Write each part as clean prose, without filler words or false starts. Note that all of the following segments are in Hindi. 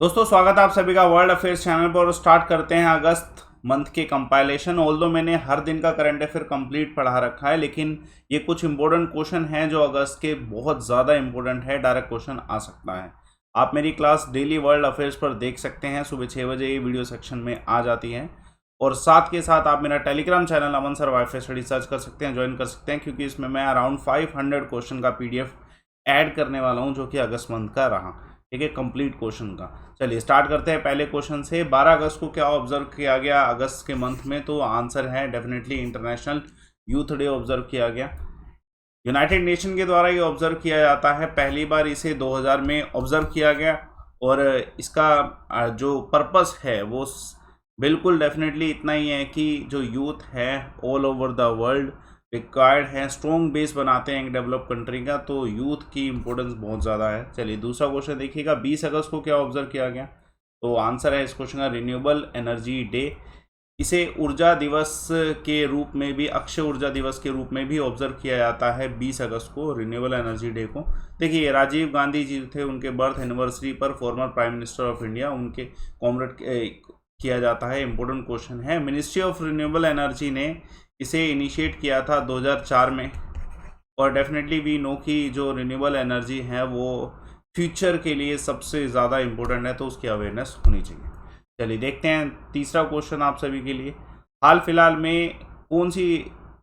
दोस्तों स्वागत है आप सभी का वर्ल्ड अफेयर्स चैनल पर। स्टार्ट करते हैं अगस्त मंथ के कंपाइलेशन। ऑल्दो मैंने हर दिन का करंट अफेयर कंप्लीट पढ़ा रखा है, लेकिन ये कुछ इंपॉर्टेंट क्वेश्चन हैं जो अगस्त के बहुत ज़्यादा इंपॉर्टेंट है, डायरेक्ट क्वेश्चन आ सकता है। आप मेरी क्लास डेली वर्ल्ड अफेयर्स पर देख सकते हैं, सुबह 6 बजे ये वीडियो सेक्शन में आ जाती है। और साथ के साथ आप मेरा टेलीग्राम चैनल अमन सर वाईफाई स्टडी सर्च कर सकते हैं, ज्वाइन कर सकते हैं, क्योंकि इसमें मैं अराउंड 500 क्वेश्चन का PDF ऐड करने वाला हूँ, जो कि अगस्त मंथ का रहा। ठीक है, कंप्लीट क्वेश्चन का। चलिए स्टार्ट करते हैं पहले क्वेश्चन से। 12 अगस्त को क्या ऑब्जर्व किया गया अगस्त के मंथ में? तो आंसर है definitely international youth day observe किया गया। यूनाइटेड नेशन के द्वारा ये ऑब्जर्व किया जाता है, पहली बार इसे 2000 में ऑब्जर्व किया गया। और इसका जो पर्पस है वो बिल्कुल डेफिनेटली इतना ही है कि जो यूथ है all over the world required है, स्ट्रॉन्ग बेस बनाते हैं एक डेवलप कंट्री का, तो यूथ की इंपॉर्टेंस बहुत ज़्यादा है। चलिए दूसरा क्वेश्चन देखिएगा, 20 अगस्त को क्या ऑब्जर्व किया गया? तो आंसर है इस क्वेश्चन का रिन्यूएबल एनर्जी डे। इसे ऊर्जा दिवस के रूप में भी, अक्षय ऊर्जा दिवस के रूप में भी ऑब्जर्व किया जाता है 20 अगस्त को, रिन्यूएबल एनर्जी डे को। देखिए राजीव गांधी जी थे, उनके बर्थ एनिवर्सरी पर former prime minister of India, उनके कॉमरेड किया जाता है। इंपॉर्टेंट क्वेश्चन है। मिनिस्ट्री ऑफ रिन्यूएबल एनर्जी ने इसे इनिशिएट किया था 2004 में। और डेफिनेटली वी नो कि जो रिन्यूएबल एनर्जी है वो फ्यूचर के लिए सबसे ज़्यादा इम्पोर्टेंट है, तो उसकी अवेयरनेस होनी चाहिए। चलिए देखते हैं तीसरा क्वेश्चन आप सभी के लिए। हाल फिलहाल में कौन सी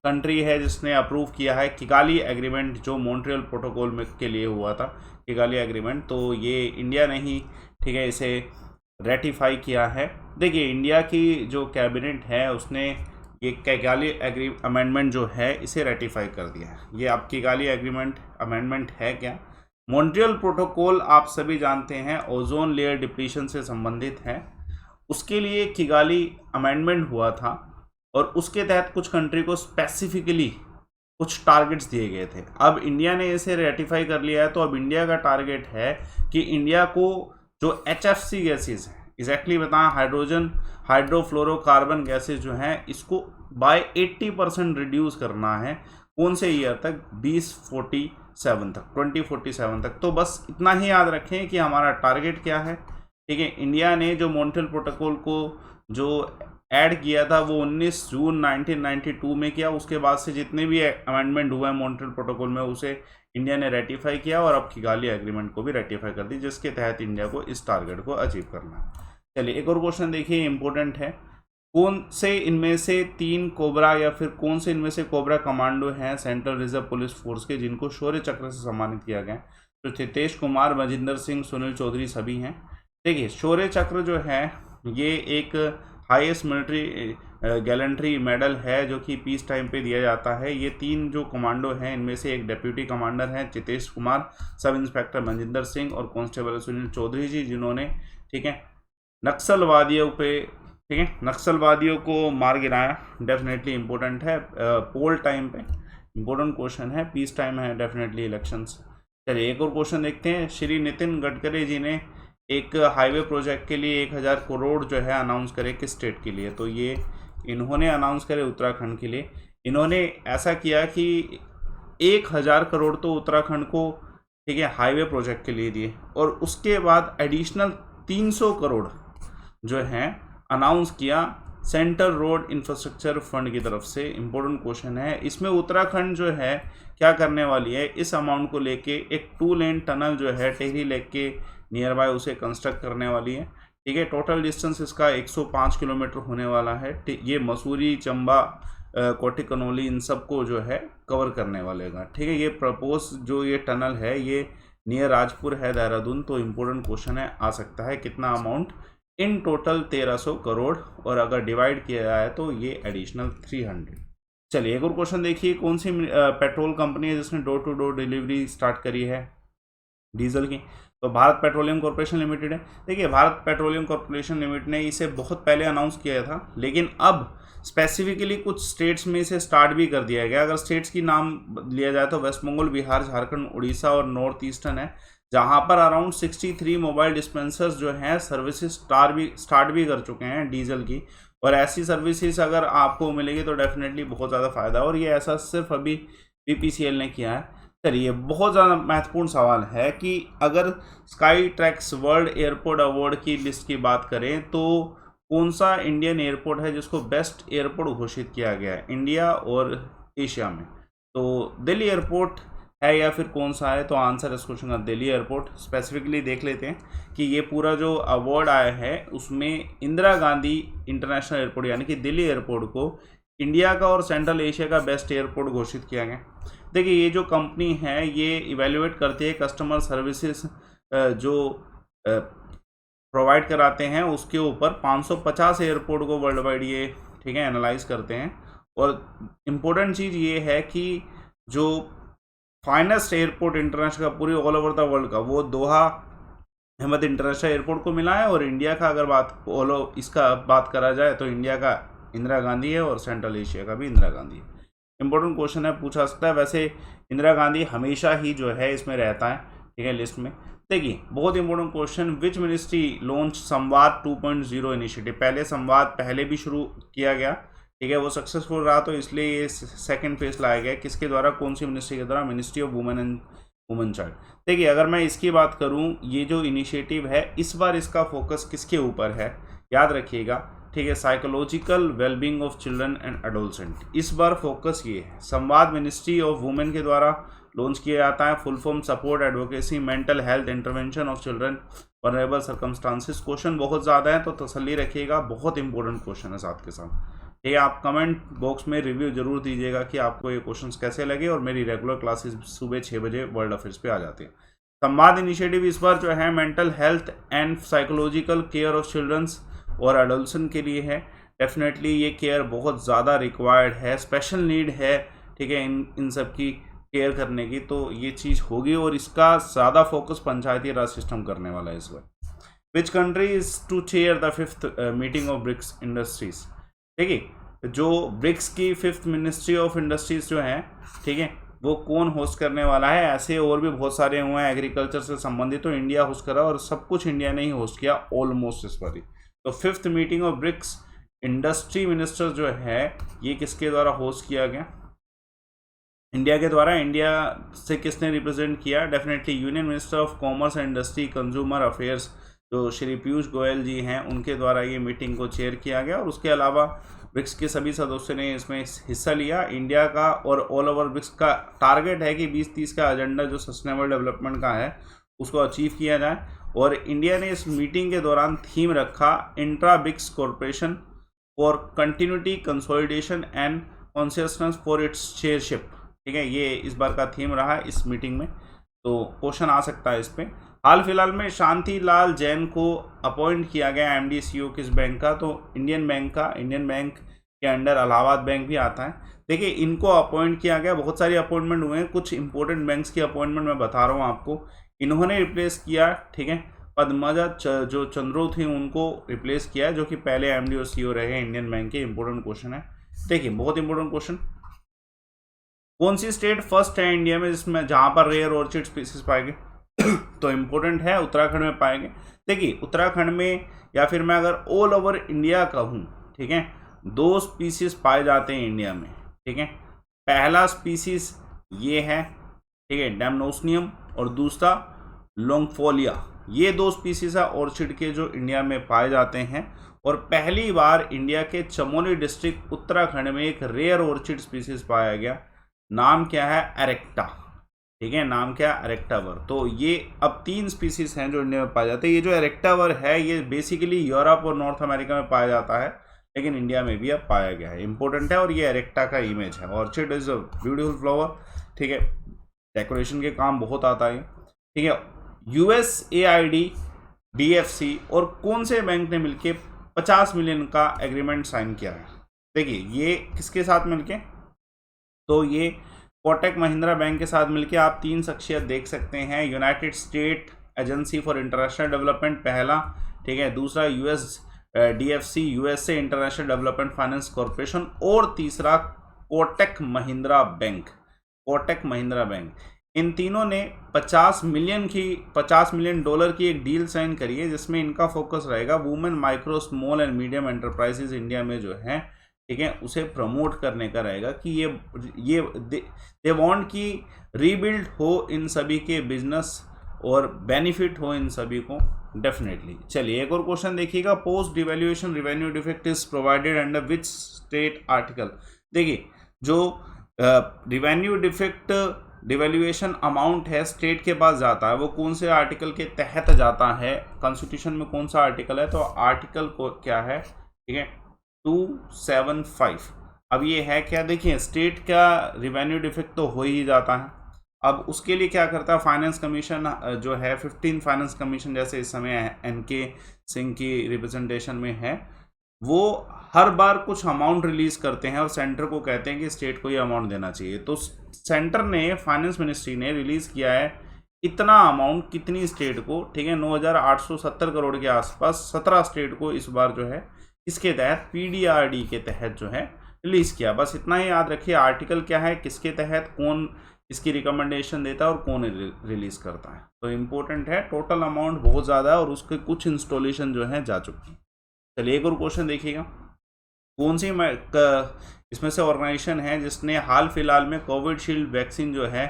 कंट्री है जिसने अप्रूव किया है किगाली एग्रीमेंट, जो मॉन्ट्रियल प्रोटोकॉल में के लिए हुआ था किगाली एग्रीमेंट? तो ये इंडिया ने ही, ठीक है, इसे रेटिफाई किया है। देखिए इंडिया की जो कैबिनेट है उसने ये किगाली अमेंडमेंट जो है इसे रेटिफाई कर दिया है। ये अब किगाली एग्रीमेंट अमेंडमेंट है क्या? मॉन्ट्रियल प्रोटोकॉल आप सभी जानते हैं ओजोन लेयर डिप्लीशन से संबंधित है, उसके लिए किगाली अमेंडमेंट हुआ था। और उसके तहत कुछ कंट्री को स्पेसिफिकली कुछ टारगेट्स दिए गए थे। अब इंडिया ने इसे रेटिफाई कर लिया है, तो अब इंडिया का टारगेट है कि इंडिया को जो HFC गैसेज हैं, एग्जैक्टली बताएं हाइड्रोजन हाइड्रोफ्लोरोकार्बन गैसेज जो हैं, इसको बाय 80% रिड्यूस करना है। कौन से ईयर तक? 2047 तक, 2047 तक। तो बस इतना ही याद रखें कि हमारा टारगेट क्या है। ठीक है, इंडिया ने जो मॉन्ट्रियल प्रोटोकॉल को जो ऐड किया था वो 19 जून 1992 में किया। उसके बाद से जितने भी अमेंडमेंट हुआ है मॉन्ट्रियल प्रोटोकॉल में, उसे इंडिया ने रेटिफाई किया और अब किगाली एग्रीमेंट को भी रेटिफाई कर दी, जिसके तहत इंडिया को इस टारगेट को अचीव करना है। चलिए एक और क्वेश्चन देखिए, इंपॉर्टेंट है। कौन से इनमें से 3 कोबरा या फिर कौन से इनमें से कोबरा कमांडो हैं सेंट्रल रिजर्व पुलिस फोर्स के, जिनको शौर्य चक्र से सम्मानित किया गया? तो हितेश कुमार, मजिंदर सिंह, सुनील चौधरी सभी हैं। देखिए शौर्य चक्र जो है ये एक हाईएस्ट मिलिट्री गैलेंट्री मेडल है, जो कि पीस टाइम पे दिया जाता है। ये 3 जो कमांडो हैं इनमें से एक डिप्यूटी कमांडर हैं हितेश कुमार, सब इंस्पेक्टर मजिंदर सिंह और कांस्टेबल सुनील चौधरी जी, जिन्होंने, ठीक है, नक्सलवादियों पे, ठीक है, नक्सलवादियों को मार गिराया। डेफिनेटली इंपॉर्टेंट है, पोल टाइम पे इंपॉर्टेंट क्वेश्चन है, पीस टाइम है डेफिनेटली इलेक्शंस। चलिए एक और क्वेश्चन देखते हैं। श्री नितिन गडकरी जी ने एक हाईवे प्रोजेक्ट के लिए 1000 करोड़ जो है अनाउंस करे, किस स्टेट के लिए? तो ये इन्होंने अनाउंस करे उत्तराखंड के लिए। इन्होंने ऐसा किया कि 1000 करोड़ तो उत्तराखंड को, ठीक है, हाईवे प्रोजेक्ट के लिए दिए, और उसके बाद एडिशनल 300 करोड़ जो है अनाउंस किया सेंट्रल रोड इंफ्रास्ट्रक्चर फंड की तरफ से। इंपॉर्टेंट क्वेश्चन है। इसमें उत्तराखंड जो है क्या करने वाली है, इस अमाउंट को लेके एक 2 लेन टनल जो है टेहरी लेक के नियर बाय उसे कंस्ट्रक्ट करने वाली है। ठीक है, टोटल डिस्टेंस इसका 105 किलोमीटर होने वाला है। ये मसूरी, चंबा, कोटी कनौली, इन सबको जो है कवर करने वालेगा। ठीक है, ये प्रपोज जो ये टनल है ये नियर राजपुर है, देहरादून। तो इम्पोर्टेंट क्वेश्चन है, आ सकता है कितना अमाउंट? इन टोटल 1300 करोड़, और अगर डिवाइड किया जाए तो ये एडिशनल 300। चलिए एक और क्वेश्चन देखिए। कौन सी पेट्रोल कंपनी है जिसने door to door delivery start करी है डीजल की? तो भारत पेट्रोलियम कॉर्पोरेशन लिमिटेड है। देखिए भारत पेट्रोलियम कॉर्पोरेशन लिमिटेड ने इसे बहुत पहले अनाउंस किया था, लेकिन अब स्पेसिफिकली कुछ स्टेट्स में इसे स्टार्ट भी कर दिया गया। अगर स्टेट्स की नाम लिया जाए तो वेस्ट बंगाल, बिहार, झारखंड, उड़ीसा और नॉर्थ ईस्टर्न है, जहां पर अराउंड 63 मोबाइल डिस्पेंसर्स जो हैं सर्विसेज स्टार्ट भी कर चुके हैं डीजल की। और ऐसी सर्विसेज अगर आपको मिलेगी तो डेफिनेटली बहुत ज़्यादा फायदा है, और ये ऐसा सिर्फ अभी BPCL ने किया है। चलिए, बहुत ज़्यादा महत्वपूर्ण सवाल है कि अगर sky tracks world airport award की लिस्ट की बात करें तो कौन सा इंडियन एयरपोर्ट है जिसको बेस्ट एयरपोर्ट घोषित किया गया है इंडिया और एशिया में? तो दिल्ली एयरपोर्ट है या फिर कौन सा है? तो आंसर इस क्वेश्चन का दिल्ली एयरपोर्ट। स्पेसिफिकली देख लेते हैं कि ये पूरा जो अवार्ड आया है उसमें इंदिरा गांधी इंटरनेशनल एयरपोर्ट यानी कि दिल्ली एयरपोर्ट को इंडिया का और सेंट्रल एशिया का बेस्ट एयरपोर्ट घोषित किया गया। देखिए, ये जो कंपनी है ये इवेल्युएट करती है कस्टमर सर्विसेज जो प्रोवाइड कराते हैं उसके ऊपर 550 एयरपोर्ट को वर्ल्ड वाइड ये, ठीक है, एनालाइज करते हैं। और इम्पोर्टेंट चीज़ ये है कि जो फाइनेस्ट एयरपोर्ट इंटरनेशनल का पूरी ऑल ओवर द वर्ल्ड का वो दोहा अहमद इंटरनेशनल एयरपोर्ट को मिला है। और इंडिया का अगर बात करा जाए तो इंडिया का इंदिरा गांधी है और सेंट्रल एशिया का भी इंदिरा गांधी है। इंपॉर्टेंट क्वेश्चन है, पूछा सकता है। वैसे इंदिरा गांधी हमेशा ही जो है इसमें रहता है, ठीक है, लिस्ट में। देखिए, बहुत important question, which ministry launch संवाद 2.0 इनिशिएटिव? पहले संवाद पहले भी शुरू किया गया, ठीक है, वो सक्सेसफुल रहा तो इसलिए ये सेकंड फेज लाया गया। किसके द्वारा, कौन सी मिनिस्ट्री के द्वारा? Ministry of women and women child. देखिए, अगर मैं इसकी बात करूं, ये जो इनिशिएटिव है इस बार इसका फोकस किसके ऊपर है? याद रखिएगा, ठीक है, psychological wellbeing of children and adolescent. इस बार फोकस ये है। संवाद मिनिस्ट्री ऑफ वुमेन के द्वारा लॉन्च किया जाता है। Full form support advocacy mental health intervention of children vulnerable circumstances. Question बहुत ज़्यादा है तो तसल्ली रखिएगा, बहुत इंपॉर्टेंट क्वेश्चन है साथ के साथ। ये आप कमेंट बॉक्स में रिव्यू जरूर दीजिएगा कि आपको ये क्वेश्चंस कैसे लगे। और मेरी रेगुलर क्लासेस सुबह 6 बजे वर्ल्ड अफेयर्स पे आ जाती है। संवाद इनिशिएटिव इस बार जो है mental health and psychological care of childrens और एडोलसेंट के लिए है। डेफिनेटली ये केयर बहुत ज़्यादा रिक्वायर्ड है, स्पेशल नीड है, ठीक है, इन सब की केयर करने की, तो ये चीज़ होगी। और इसका ज़्यादा फोकस पंचायती राज सिस्टम करने वाला है इस बार। Which country is to chair the 5th meeting of BRICS industries? देखिए, जो ब्रिक्स की 5th मिनिस्ट्री ऑफ इंडस्ट्रीज जो है, ठीक है, वो कौन होस्ट करने वाला है? ऐसे और भी बहुत सारे हुए हैं एग्रीकल्चर से संबंधित, तो इंडिया होस्ट करा और सब कुछ इंडिया ने ही होस्ट किया ऑलमोस्ट इस बार। तो 5th meeting of BRICS industry minister जो है ये किसके द्वारा होस्ट किया गया? इंडिया के द्वारा। इंडिया से किसने रिप्रेजेंट किया? Definitely union minister of commerce and industry consumer affairs जो श्री पीयूष गोयल जी हैं उनके द्वारा ये मीटिंग को चेयर किया गया। और उसके अलावा ब्रिक्स के सभी सदस्यों ने इसमें हिस्सा लिया। इंडिया का और ऑल ओवर ब्रिक्स का टारगेट है कि 2030 का एजेंडा जो सस्टेनेबल डेवलपमेंट का है उसको अचीव किया जाए। और इंडिया ने इस मीटिंग के दौरान थीम रखा intra BRICS corporation for continuity consolidation and consciousness for its chairship, ठीक है, ये इस बार का थीम रहा है इस मीटिंग में। तो क्वेश्चन आ सकता है इस पर। हाल फिलहाल में शांति लाल जैन को अपॉइंट किया गया एमडी सीईओ किस बैंक का? तो इंडियन बैंक का। इंडियन बैंक के अंडर इलाहाबाद बैंक भी आता है। देखिए, इनको अपॉइंट किया गया, बहुत सारी अपॉइंटमेंट हुए हैं, कुछ इंपॉर्टेंट बैंक्स की अपॉइंटमेंट मैं बता रहा हूँ आपको। इन्होंने रिप्लेस किया, ठीक है, पद्मजा जो चंद्रो थी उनको रिप्लेस किया, जो कि पहले एमडी और सीईओ रहे इंडियन बैंक के। इंपॉर्टेंट क्वेश्चन है। देखिए, बहुत इंपॉर्टेंट क्वेश्चन, कौन सी स्टेट फर्स्ट है इंडिया में जिसमें जहाँ पर रेयर ऑर्चिड स्पीसीज पाएंगे? तो इम्पोर्टेंट है, उत्तराखंड में पाएंगे। देखिए, उत्तराखंड में या फिर मैं अगर ऑल ओवर इंडिया कहूँ, ठीक है, 2 स्पीसीज पाए जाते हैं इंडिया में, ठीक है। पहला स्पीसीज ये है, ठीक है, डेमनोस्नियम, और दूसरा लॉन्गफोलिया। ये 2 स्पीसीज है ऑर्चिड के जो इंडिया में पाए जाते हैं। और पहली बार इंडिया के चमोली डिस्ट्रिक्ट उत्तराखंड में एक रेयर ऑर्चिड स्पीसीज पाया गया। नाम क्या है? एरेक्टा, ठीक है, नाम क्या है? एरेक्टावर। तो ये अब 3 स्पीसीज हैं जो इंडिया में पाए जाते हैं। ये जो एरेक्टावर है ये बेसिकली यूरोप और नॉर्थ अमेरिका में पाया जाता है, लेकिन इंडिया में भी अब पाया गया है। इंपॉर्टेंट है। और ये एरेक्टा का इमेज है। Orchid is a beautiful flower, ठीक है, डेकोरेशन के काम बहुत आता है, ठीक है। USAID, DFC और कौन से बैंक ने मिलके 50 मिलियन का एग्रीमेंट साइन किया है? देखिए, ये किसके साथ मिलके? तो ये कोटक महिंद्रा बैंक के साथ मिलके आप 3 शख्सियत देख सकते हैं। United state agency for international development पहला, ठीक है, दूसरा DFC USA international development finance corporation, और तीसरा कोटक महिंद्रा बैंक। कोटक महिंद्रा बैंक, इन तीनों ने 50 मिलियन डॉलर की एक डील साइन करी है जिसमें इनका फोकस रहेगा women micro small and medium enterprises India में जो है, ठीक है, उसे प्रमोट करने का रहेगा कि ये दे वांट कि रीबिल्ड हो इन सभी के बिजनेस और बेनिफिट हो इन सभी को डेफिनेटली। चलिए एक और क्वेश्चन देखिएगा, post devaluation revenue defect is provided under which state article. देखिए जो रेवेन्यू डिफेक्ट डिवैल्यूएशन अमाउंट है स्टेट के पास जाता है, वो कौन से आर्टिकल के तहत जाता है, कॉन्स्टिट्यूशन में कौन सा आर्टिकल है, तो आर्टिकल को क्या है, ठीक है 275। अब ये है क्या, देखिए स्टेट का रिवेन्यू डिफेक्ट तो हो ही जाता है, अब उसके लिए क्या करता है फाइनेंस कमीशन जो है 15 फाइनेंस कमीशन, जैसे इस समय एनके सिंह की रिप्रेजेंटेशन में है, वो हर बार कुछ अमाउंट रिलीज करते हैं और सेंटर को कहते हैं कि स्टेट को ये अमाउंट देना चाहिए। तो सेंटर ने, फाइनेंस मिनिस्ट्री ने रिलीज किया है इतना अमाउंट कितनी स्टेट को, ठीक है 9,870 करोड़ के आसपास 17 स्टेट को इस बार जो है इसके तहत पीडीआरडी के तहत जो है रिलीज किया। बस इतना ही याद रखिए, आर्टिकल क्या है, किसके तहत कौन इसकी रिकमेंडेशन देता है और कौन रिलीज करता है, तो इम्पोर्टेंट है। टोटल अमाउंट बहुत ज़्यादा है और उसके कुछ इंस्टॉलेशन जो है जा चुकी है। चलिए एक और क्वेश्चन देखिएगा, कौन सी इसमें से ऑर्गेनाइजेशन है जिसने हाल फिलहाल में कोविशील्ड वैक्सीन जो है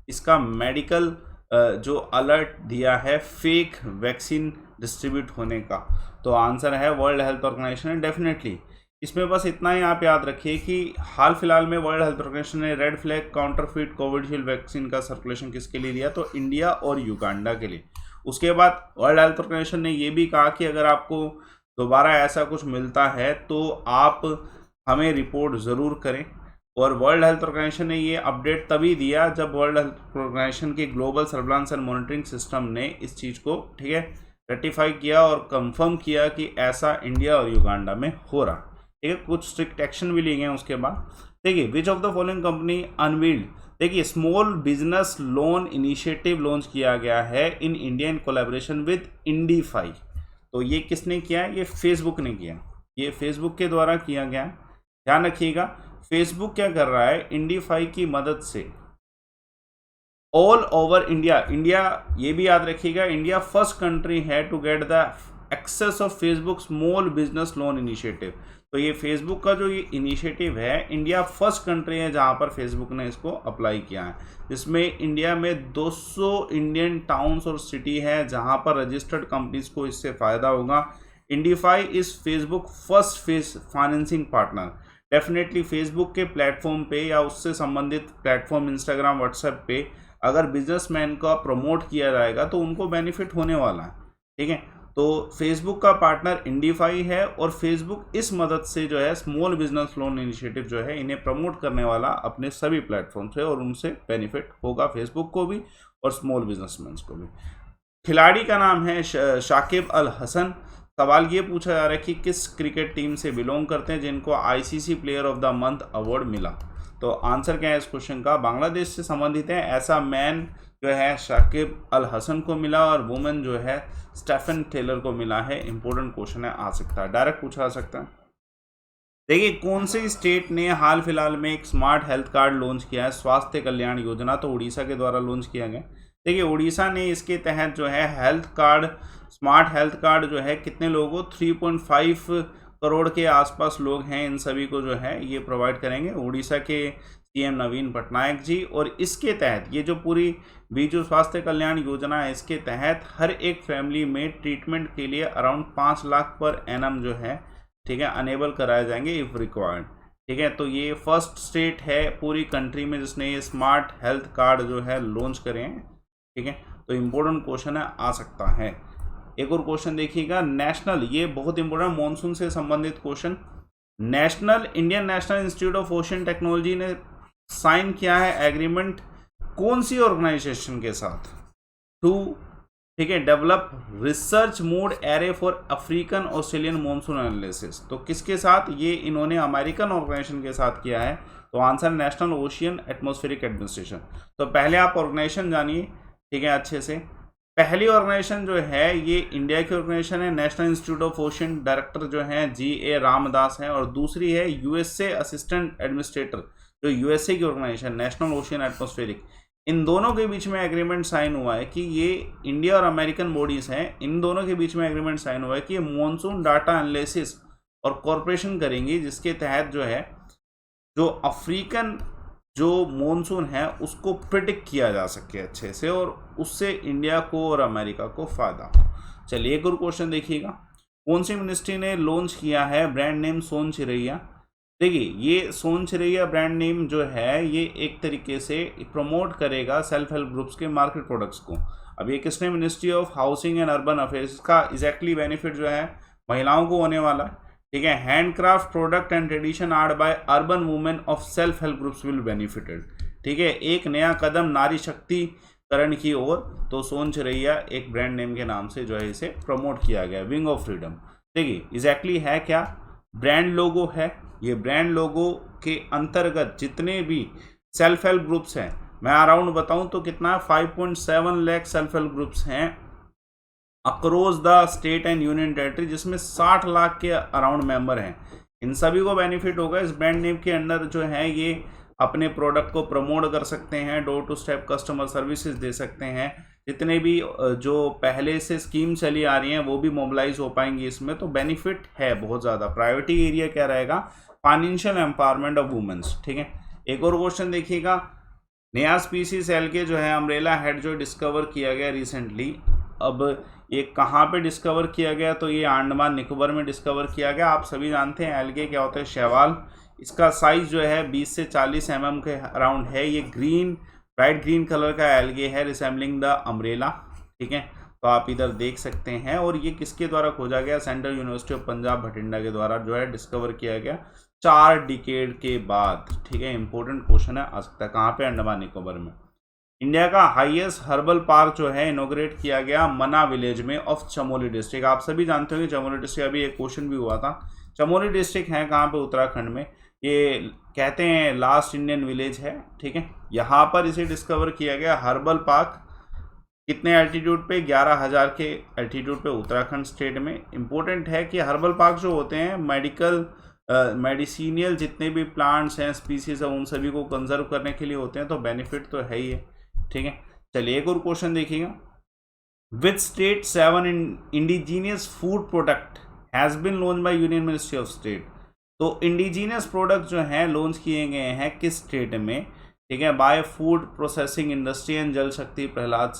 इसका मेडिकल जो अलर्ट दिया है फेक वैक्सीन डिस्ट्रीब्यूट होने का, तो आंसर है वर्ल्ड हेल्थ ऑर्गेनाइजेशन डेफिनेटली। इसमें बस इतना ही आप याद रखिए कि हाल फिलहाल में वर्ल्ड हेल्थ ऑर्गेनाइजेशन ने red flag counterfeit Covishield vaccine का सर्कुलेशन किसके लिए दिया, तो इंडिया और युगांडा के लिए। उसके बाद वर्ल्ड हेल्थ ऑर्गेनाइजेशन ने ये भी कहा कि अगर आपको दोबारा ऐसा कुछ मिलता है तो आप हमें रिपोर्ट ज़रूर करें, और वर्ल्ड हेल्थ ऑर्गेनाइजेशन ने ये अपडेट तभी दिया जब वर्ल्ड हेल्थ ऑर्गेनाइजेशन के global surveillance and monitoring system ने इस चीज़ को, ठीक है, रेटिफाई किया और कंफर्म किया कि ऐसा इंडिया और युगांडा में हो रहा, ठीक है। कुछ स्ट्रिक्ट एक्शन भी लिए गए उसके बाद। देखिए which of the following company unveiled, देखिए small business loan initiative launch किया गया है in India in collaboration with Indifi. तो ये किसने किया है, ये फेसबुक ने किया, ये फेसबुक के द्वारा किया गया। ध्यान रखिएगा फेसबुक क्या कर रहा है, इंडीफाई की मदद से ऑल ओवर इंडिया, ये भी याद रखिएगा इंडिया फर्स्ट कंट्री है to get the access of Facebook small business loan initiative. तो ये फेसबुक का जो ये इनिशिएटिव है, इंडिया फर्स्ट कंट्री है जहां पर फेसबुक ने इसको अप्लाई किया है, जिसमें इंडिया में 200 इंडियन टाउन्स और सिटी है जहां पर रजिस्टर्ड कंपनीज को इससे फ़ायदा होगा। Indifi is Facebook first face financing partner. Definitely Facebook के प्लेटफॉर्म पे या उससे संबंधित प्लेटफॉर्म इंस्टाग्राम व्हाट्सएप पे अगर बिजनेसमैन का प्रमोट किया जाएगा तो उनको बेनिफिट होने वाला है, ठीक है। तो फेसबुक का पार्टनर इंडीफाई है और फेसबुक इस मदद से जो है स्मॉल बिजनेस लोन इनिशिएटिव जो है इन्हें प्रमोट करने वाला अपने सभी प्लेटफॉर्म से, और उनसे बेनिफिट होगा फेसबुक को भी और स्मॉल बिजनेसमैन को भी। खिलाड़ी का नाम है शाकिब अल हसन। सवाल ये पूछा जा रहा है कि किस क्रिकेट टीम से बिलोंग करते हैं जिनको ICC player of the month award मिला, तो आंसर क्या है इस क्वेश्चन का, बांग्लादेश से संबंधित है। ऐसा मैन जो है शाकिब अल हसन को मिला और वुमेन जो है स्टेफन टेलर को मिला है। इंपॉर्टेंट क्वेश्चन है, आ सकता है, डायरेक्ट पूछा जा सकता है। देखिए कौन सी स्टेट ने हाल फिलहाल में एक स्मार्ट हेल्थ कार्ड लॉन्च किया है, स्वास्थ्य कल्याण योजना, तो उड़ीसा के द्वारा लॉन्च किया गया। देखिए उड़ीसा ने इसके तहत जो है health card, smart health card जो है कितने लोगों को 3.5 करोड़ के आसपास लोग हैं, इन सभी को जो है ये प्रोवाइड करेंगे उड़ीसा के सीएम नवीन पटनायक जी। और इसके तहत ये जो पूरी बीजू स्वास्थ्य कल्याण योजना है, इसके तहत हर एक फैमिली में ट्रीटमेंट के लिए अराउंड 5 लाख पर एनम जो है, ठीक है, अनेबल कराए जाएंगे इफ़ रिक्वायर्ड, ठीक है। तो ये फर्स्ट स्टेट है पूरी कंट्री में जिसने ये स्मार्ट हेल्थ कार्ड जो है लॉन्च करे हैं, ठीक है। तो इम्पोर्टेंट क्वेश्चन है, आ सकता है। एक और क्वेश्चन देखिएगा, नेशनल, ये बहुत इंपॉर्टेंट मॉनसून से संबंधित question, Indian national institute of ocean technology ने साइन किया है एग्रीमेंट कौन सी ऑर्गेनाइजेशन के साथ, टू, ठीक है, develop research mode array for African Australian monsoon analysis. तो किसके साथ, ये इन्होंने अमेरिकन ऑर्गेनाइजेशन के साथ किया है, तो answer national ocean atmospheric administration. तो पहले आप ऑर्गेनाइजेशन जानिए, ठीक है, अच्छे से। पहली ऑर्गेनाइजेशन जो है ये इंडिया की ऑर्गेनाइजेशन है, national institute of ocean, director जो है GA रामदास है, और दूसरी है यूएसए असिस्टेंट एडमिनिस्ट्रेटर जो यूएसए की ऑर्गेनाइजेशन नेशनल ओशियन एटमॉस्फेरिक। इन दोनों के बीच में एग्रीमेंट साइन हुआ है कि ये इंडिया और अमेरिकन बॉडीज हैं, इन दोनों के बीच में एग्रीमेंट साइन हुआ है कि ये मॉनसून डाटा एनालिसिस और कॉरपोरेशन करेंगी, जिसके तहत जो है जो अफ्रीकन जो मॉनसून है उसको प्रिडिक्ट किया जा सके अच्छे से, और उससे इंडिया को और अमेरिका को फायदा हो। चलिए एक और क्वेश्चन देखिएगा, कौन सी मिनिस्ट्री ने लॉन्च किया है ब्रांड नेम सोन चिरैया। देखिए ये सोन चिरैया ब्रांड नेम जो है ये एक तरीके से प्रमोट करेगा सेल्फ हेल्प ग्रुप्स के मार्केट प्रोडक्ट्स को। अब ये किसने, ministry of housing and urban affairs का एग्जैक्टली बेनिफिट जो है महिलाओं को होने वाला है, ठीक है। Handcraft product and tradition art bye urban women of self help groups will benefited, ठीक है। एक नया कदम नारी शक्तिकरण की ओर, तो सोन चिरैया एक ब्रांड नेम के नाम से जो है इसे प्रमोट किया गया, विंग ऑफ फ्रीडम। देखिए एग्जैक्टली है क्या, ब्रांड लोगो है। ये ब्रांड लोगो के अंतर्गत जितने भी सेल्फ हेल्प ग्रुप्स हैं, मैं अराउंड बताऊं तो कितना 5.7 लाख सेल्फ हेल्प ग्रुप्स हैं across the state and union territory, जिसमें 60 लाख के अराउंड मेंबर हैं। इन सभी को बेनिफिट होगा। इस ब्रांड नेम के अंडर जो है ये अपने प्रोडक्ट को प्रमोट कर सकते हैं, door to step customer services दे सकते हैं। जितने भी जो पहले से स्कीम चली आ रही हैं वो भी मोबिलाइज हो पाएंगी इसमें, तो बेनिफिट है बहुत ज़्यादा। प्रायोरिटी एरिया क्या रहेगा, फाइनेंशियल एम्पावरमेंट ऑफ वुमेन्स, ठीक है। एक और क्वेश्चन देखिएगा, नया स्पीसीज एल्गे जो है अम्ब्रेला हेड जो डिस्कवर किया गया रिसेंटली, अब ये कहाँ पे डिस्कवर किया गया, तो ये अंडमान निकोबार में डिस्कवर किया गया। आप सभी जानते हैं एल्गे क्या होता है, शैवाल। इसका साइज जो है 20 से 40 mm के अराउंड है। ये ग्रीन, ब्राइट ग्रीन कलर का एल्गे है, रिसेम्बलिंग द अम्ब्रेला, ठीक है। तो आप इधर देख सकते हैं। और ये किसके द्वारा खोजा गया, central university of Punjab Bathinda के द्वारा जो है डिस्कवर किया गया 4 डिकेड के बाद, ठीक है। इंपॉर्टेंट क्वेश्चन है, आ सकता है कहाँ पे, अंडमान निकोबार में। इंडिया का हाईएस्ट हर्बल पार्क जो है इनोग्रेट किया गया मना विलेज में ऑफ चमोली डिस्ट्रिक्ट। आप सभी जानते हो कि चमोली डिस्ट्रिक्ट, अभी एक क्वेश्चन भी हुआ था, चमोली डिस्ट्रिक्ट है कहाँ पे, उत्तराखंड में। ये कहते हैं लास्ट इंडियन विलेज है, ठीक है। यहाँ पर इसे डिस्कवर किया गया हर्बल पार्क, कितने एल्टीट्यूड पे, 11,000 के एल्टीट्यूड पे, उत्तराखंड स्टेट में। इंपॉर्टेंट है कि हर्बल पार्क जो होते हैं मेडिसिनियल जितने भी प्लांट्स हैं, स्पीसीज हैं, उन सभी को कंजर्व करने के लिए होते हैं, तो बेनिफिट तो है ही है, ठीक है। चलिए एक और क्वेश्चन देखिएगा, which state 7 indigenous food product has been launch by union ministry of state. तो इंडिजीनियस प्रोडक्ट जो हैं लॉन्च किए गए हैं किस स्टेट में, ठीक है, by food processing industry and Jal Shakti Prahlad.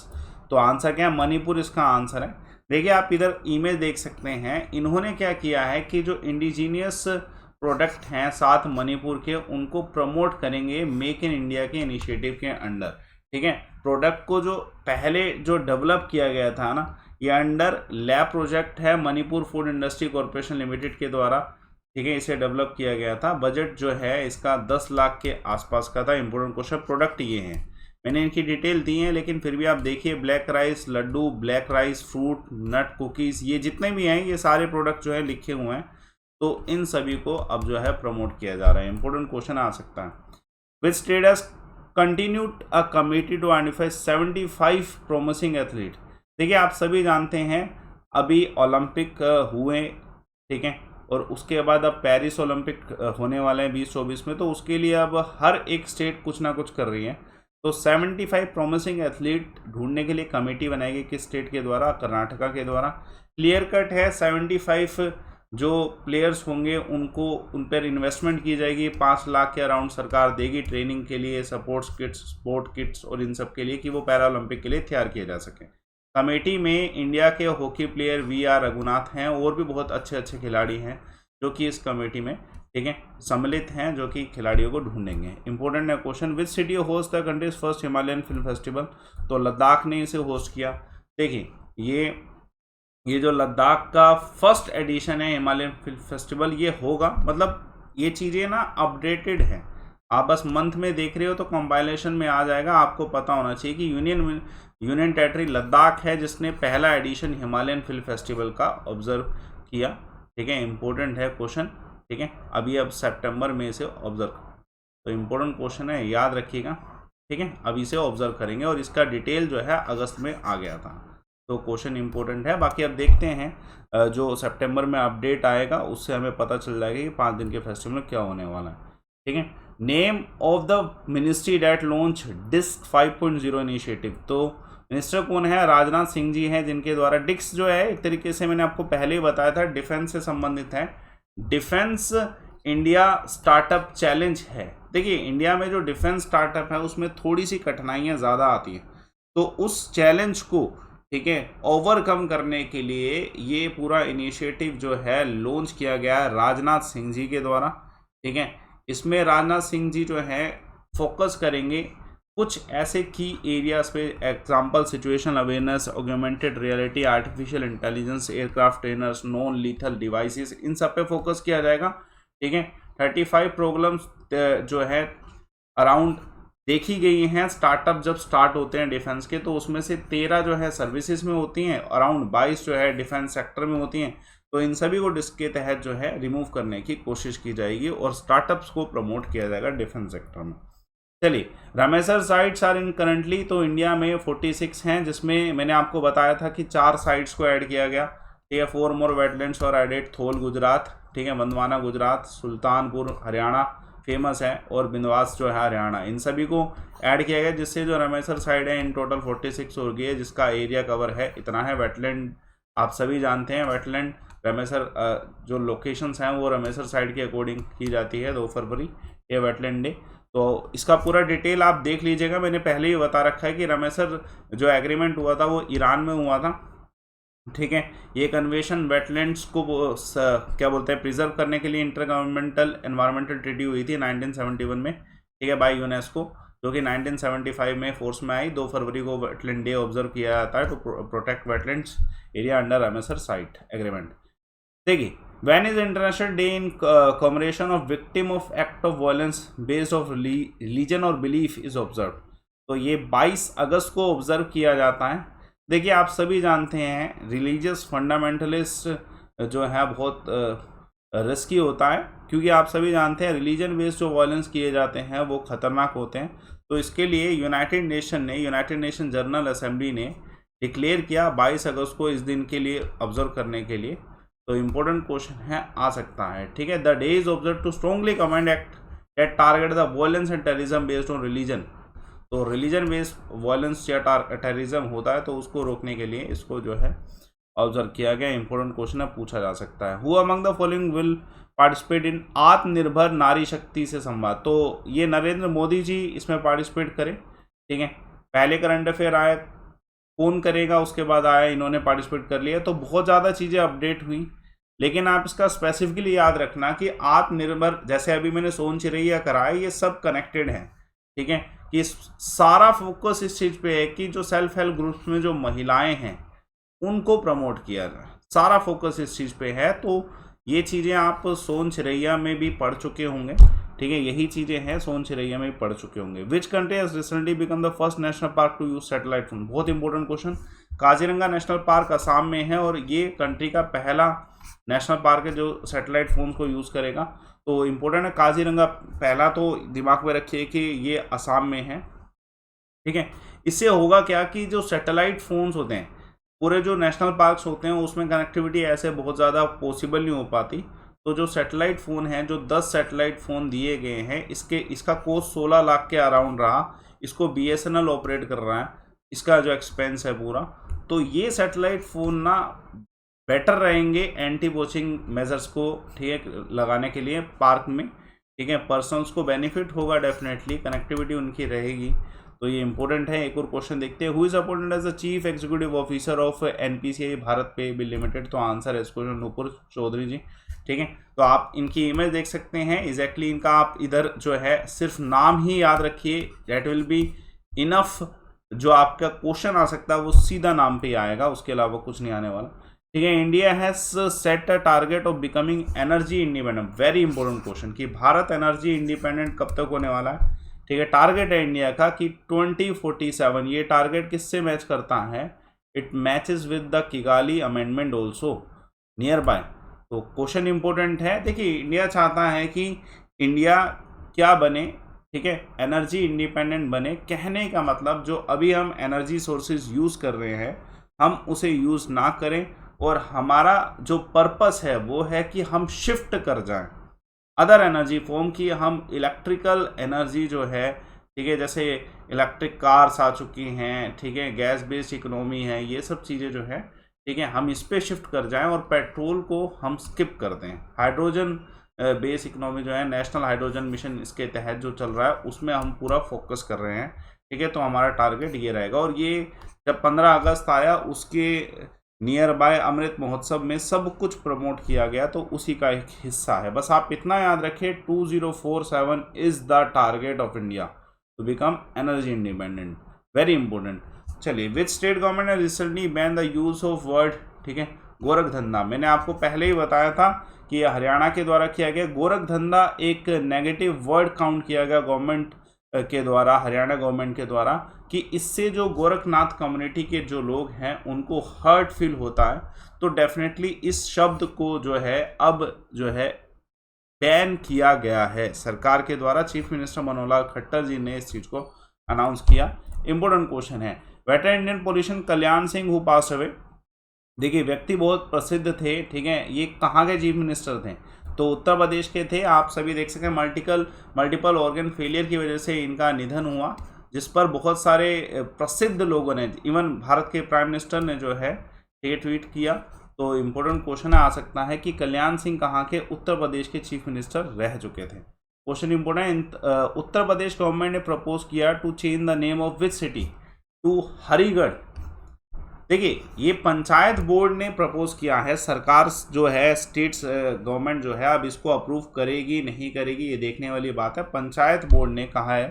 तो आंसर क्या है, मणिपुर इसका आंसर है। देखिए आप इधर इमेज देख सकते हैं, इन्होंने क्या किया है कि जो इंडिजीनियस प्रोडक्ट हैं 7 मणिपुर के, उनको प्रमोट करेंगे मेक इन इंडिया के इनिशिएटिव के अंडर, ठीक है। प्रोडक्ट को जो पहले जो डेवलप किया गया था ना, ये अंडर लैब प्रोजेक्ट है Manipur food industry corporation limited के द्वारा, ठीक है, इसे डेवलप किया गया था। बजट जो है इसका 10 लाख के आसपास का था। इंपॉर्टेंट क्वेश्चन, प्रोडक्ट ये हैं, मैंने इनकी डिटेल दी है, लेकिन फिर भी आप देखिए black rice laddoo, black rice fruit, nut cookies, ये जितने भी हैं ये सारे प्रोडक्ट जो है लिखे हुए हैं। तो इन सभी को अब जो है प्रमोट किया जा रहा है। इंपॉर्टेंट क्वेश्चन आ सकता है, which state has continued a committee to identify 75 promising athlete. देखिए आप सभी जानते हैं अभी ओलंपिक हुए, ठीक है, और उसके बाद अब पेरिस ओलंपिक होने वाले हैं 2024 में, तो उसके लिए अब हर एक स्टेट कुछ ना कुछ कर रही है। तो 75 प्रोमिसिंग एथलीट ढूंढने के लिए कमेटी बनाएगी, किस स्टेट के द्वारा, कर्नाटका के द्वारा। क्लियर कट है, 75 जो प्लेयर्स होंगे उनको उन पर इन्वेस्टमेंट की जाएगी, 5 लाख के अराउंड सरकार देगी ट्रेनिंग के लिए, सपोर्ट्स किट्स, स्पोर्ट किट्स और इन सब के लिए, कि वो पैरा ओलंपिक के लिए तैयार किए जा सकें। कमेटी में इंडिया के हॉकी प्लेयर VR रघुनाथ हैं, और भी बहुत अच्छे अच्छे खिलाड़ी हैं जो कि इस कमेटी में, ठीक है, सम्मिलित हैं, जो कि खिलाड़ियों को ढूंढेंगे। इंपॉर्टेंट है question, which city host the countries first Himalayan film festival. तो लद्दाख ने इसे होस्ट किया। देखिए ये जो लद्दाख का फर्स्ट एडिशन है हिमालयन फिल्म फेस्टिवल, ये होगा, मतलब ये चीज़ें ना अपडेटेड हैं, आप बस मंथ में देख रहे हो तो कंपाइलेशन में आ जाएगा। आपको पता होना चाहिए कि यूनियन टेरिटरी लद्दाख है जिसने पहला एडिशन हिमालयन फिल्म फेस्टिवल का ऑब्जर्व किया, ठीक है। इंपॉर्टेंट है क्वेश्चन, ठीक है। अभी अब सितंबर में इसे ऑब्जर्व, तो इम्पोर्टेंट क्वेश्चन है, याद रखिएगा, ठीक है। अभी इसे ऑब्जर्व करेंगे, और इसका डिटेल जो है अगस्त में आ गया था, तो क्वेश्चन इंपॉर्टेंट है। बाकी अब देखते हैं जो सितंबर में अपडेट आएगा उससे हमें पता चल जाएगा कि 5 दिन के फेस्टिवल में क्या होने वाला है, ठीक है। Name of the ministry that launch DISC 5.0 initiative. तो मिनिस्टर कौन है, राजनाथ सिंह जी हैं, जिनके द्वारा डिस्क जो है एक तरीके से मैंने आपको पहले ही बताया था डिफेंस से संबंधित है, डिफेंस इंडिया स्टार्टअप चैलेंज है। देखिए इंडिया में जो डिफेंस स्टार्टअप है उसमें थोड़ी सी कठिनाइयां ज़्यादा आती हैं, तो उस चैलेंज को ठीक है ओवरकम करने के लिए ये पूरा इनिशिएटिव जो है लॉन्च किया गया है राजनाथ सिंह जी के द्वारा। ठीक है, इसमें राजनाथ सिंह जी जो है फोकस करेंगे कुछ ऐसे की एरियाज पे, example situation awareness, augmented reality, artificial intelligence, aircraft trainers, non lethal devices, इन सब पे फोकस किया जाएगा। ठीक है, 35 प्रॉब्लम्स जो है अराउंड देखी गई हैं स्टार्टअप जब स्टार्ट होते हैं डिफेंस के, तो उसमें से 13 जो है सर्विसेज में होती हैं, अराउंड 22 जो है डिफेंस सेक्टर में होती हैं। तो इन सभी को इसके तहत जो है रिमूव करने की कोशिश की जाएगी और स्टार्टअप्स को प्रमोट किया जाएगा डिफेंस सेक्टर में। चलिए, Ramsar sites are in currently, तो इंडिया में 46 हैं, जिसमें मैंने आपको बताया था कि 4 साइट्स को ऐड किया गया। ठीक है, 4 मोर वेटलैंड्स और एडेड, थोल गुजरात, ठीक है, बंदवाना गुजरात, सुल्तानपुर हरियाणा फेमस है, और बिंदवास जो है हरियाणा, इन सभी को ऐड किया गया, जिससे जो रामेसर साइड है इन टोटल 46 हो गई है, जिसका एरिया कवर है इतना है। वेटलैंड आप सभी जानते हैं, वेटलैंड रामेसर जो लोकेशंस हैं वो रामेसर साइड के अकॉर्डिंग की जाती है। 2 फरवरी ये वेटलैंड डे, तो इसका पूरा डिटेल आप देख लीजिएगा। मैंने पहले ही बता रखा है कि रामेसर जो एग्रीमेंट हुआ था वो ईरान में हुआ था। ठीक है, ये कन्वेंशन वेटलैंड्स को क्या बोलते हैं प्रिजर्व करने के लिए इंटर गवर्नमेंटल एनवायरमेंटल ट्रीटी हुई थी 1971 में, ठीक है, बाय यूनेस्को, जो कि 1975 में फोर्स में आई। 2 फरवरी को वेटलैंड डे ऑब्जर्व किया जाता है to protect wetlands area under Ramsar site agreement. देखिए, when is international day in commemoration of victim of act of violence based of religion और belief is observed, तो ये 22 अगस्त को ऑब्जर्व किया जाता है। देखिए आप सभी जानते हैं रिलीजियस फंडामेंटलिस्ट जो है बहुत रिस्की होता है, क्योंकि आप सभी जानते हैं रिलीजन बेस्ड जो वायलेंस किए जाते हैं वो खतरनाक होते हैं। तो इसके लिए यूनाइटेड नेशन जनरल असेंबली ने डिक्लेयर किया 22 अगस्त को इस दिन के लिए ऑब्जर्व करने के लिए। तो इम्पोर्टेंट क्वेश्चन है, आ सकता है। ठीक है, the day is observe to strongly commend act that target the violence and terrorism based on religion. तो रिलीजन बेस्ड वायलेंस या टेररिज्म होता है तो उसको रोकने के लिए इसको जो है ऑब्जर्व किया गया। इंपॉर्टेंट क्वेश्चन है, पूछा जा सकता है। Who among the following will participate in आत्मनिर्भर नारी शक्ति से संवाद, तो ये नरेंद्र मोदी जी इसमें पार्टिसिपेट करें। ठीक है, पहले करंट अफेयर आया, कौन करेगा उसके बाद आया, इन्होंने पार्टिसिपेट कर लिया, तो बहुत ज़्यादा चीज़ें अपडेट हुई। लेकिन आप इसका स्पेसिफिकली याद रखना कि आत्मनिर्भर, जैसे अभी मैंने सोन चिरैया कराया, ये सब कनेक्टेड है। ठीक है, कि सारा फोकस इस चीज़ पे है कि जो सेल्फ हेल्प ग्रुप्स में जो महिलाएं हैं उनको प्रमोट किया जाए, सारा फोकस इस चीज़ पे है। तो ये चीज़ें आप सोन चिरैया में भी पढ़ चुके होंगे। ठीक है, यही चीज़ें हैं सोन चिरैया में भी पढ़ चुके होंगे। Which country has recently become the first national park to use satellite phone, बहुत important question. Kaziranga national park Assam में है और ये कंट्री का पहला नेशनल पार्क है जो सैटेलाइट फोन को यूज़ करेगा। तो इम्पोर्टेंट है काजीरंगा, पहला तो दिमाग में रखिए कि ये असम में है। ठीक है, इससे होगा क्या कि जो सैटेलाइट फोन्स होते हैं, पूरे जो नेशनल पार्क्स होते हैं उसमें कनेक्टिविटी ऐसे बहुत ज़्यादा पॉसिबल नहीं हो पाती। तो जो सैटेलाइट फ़ोन है, जो 10 सैटेलाइट फ़ोन दिए गए हैं, इसका कॉस्ट 16 लाख के अराउंड रहा। इसको BSNL ऑपरेट कर रहा है, इसका जो एक्सपेंस है पूरा। तो ये सैटेलाइट फ़ोन ना बेटर रहेंगे एंटी पोचिंग मेजर्स को ठीक लगाने के लिए पार्क में। ठीक है, पर्सनस को बेनिफिट होगा डेफिनेटली, कनेक्टिविटी उनकी रहेगी। तो ये इंपॉर्टेंट है। एक और क्वेश्चन देखते हैं, who is appointed as the chief executive officer of NPCI Bharat pay bill limited. तो आंसर है इस क्वेश्चन नुपुर चौधरी जी। ठीक है, तो आप इनकी इमेज देख सकते हैं। एग्जैक्टली इनका आप इधर जो है सिर्फ नाम ही याद रखिए, दैट विल बी इनफ। जो आपका क्वेश्चन आ सकता है वो सीधा नाम पे आएगा, उसके अलावा कुछ नहीं आने वाला। ठीक है, India has set a target of becoming energy independent, very important question, कि भारत एनर्जी इंडिपेंडेंट कब तक होने वाला है। ठीक है, टारगेट है इंडिया का कि 2047। ये टारगेट किससे मैच करता है? It matches with the Kigali amendment also near by. तो क्वेश्चन इंपॉर्टेंट है। देखिए, इंडिया चाहता है कि इंडिया क्या बने, ठीक है, एनर्जी इंडिपेंडेंट बने। कहने का मतलब जो अभी हम एनर्जी सोर्सेज यूज़ कर रहे हैं हम उसे यूज़ ना करें, और हमारा जो पर्पस है वो है कि हम शिफ्ट कर जाएं अदर एनर्जी फॉर्म की। हम इलेक्ट्रिकल एनर्जी जो है, ठीक है, जैसे इलेक्ट्रिक कार्स आ चुकी हैं, ठीक है, गैस बेस्ड इकोनॉमी है, ये सब चीज़ें जो है ठीक है, हम इस पे शिफ्ट कर जाएं और पेट्रोल को हम स्किप कर दें। हाइड्रोजन बेस इकोनॉमी जो है, नेशनल हाइड्रोजन मिशन इसके तहत जो चल रहा है उसमें हम पूरा फोकस कर रहे हैं। ठीक है, तो हमारा टारगेट ये रहेगा। और ये जब 15 अगस्त आया उसके नियर बाय अमृत महोत्सव में सब कुछ प्रमोट किया गया, तो उसी का एक हिस्सा है। बस आप इतना याद रखें, 2047 is the target of India to become energy independent, very important. चलिए, विच स्टेट गवर्नमेंट ने recently ban the use of word, ठीक है, गोरख धंधा। मैंने आपको पहले ही बताया था कि यह हरियाणा के द्वारा किया गया। गोरख धंधा एक नेगेटिव वर्ड काउंट किया गया गवर्नमेंट के द्वारा, हरियाणा गवर्नमेंट के द्वारा, कि इससे जो गोरखनाथ कम्युनिटी के जो लोग हैं उनको हर्ट फील होता है। तो डेफिनेटली इस शब्द को जो है अब जो है बैन किया गया है सरकार के द्वारा। चीफ मिनिस्टर मनोहर लाल खट्टर जी ने इस चीज को अनाउंस किया। इंपोर्टेंट क्वेश्चन है, veteran Indian politician Kalyan Singh who pass away. देखिए, व्यक्ति बहुत प्रसिद्ध थे, ठीक है, ये कहाँ के चीफ मिनिस्टर थे? तो उत्तर प्रदेश के थे। आप सभी देख सकते हैं मल्टीपल ऑर्गन फेलियर की वजह से इनका निधन हुआ, जिस पर बहुत सारे प्रसिद्ध लोगों ने, इवन भारत के प्राइम मिनिस्टर ने जो है ये ट्वीट किया। तो इम्पोर्टेंट क्वेश्चन आ सकता है कि कल्याण सिंह कहाँ के उत्तर प्रदेश के चीफ मिनिस्टर रह चुके थे। Question important, Uttar Pradesh government ने प्रपोज किया to change the name of which city to Harigarh. देखिए, ये पंचायत बोर्ड ने प्रपोज किया है, सरकार जो है, स्टेट्स गवर्नमेंट जो है अब इसको अप्रूव करेगी नहीं करेगी ये देखने वाली बात है। पंचायत बोर्ड ने कहा है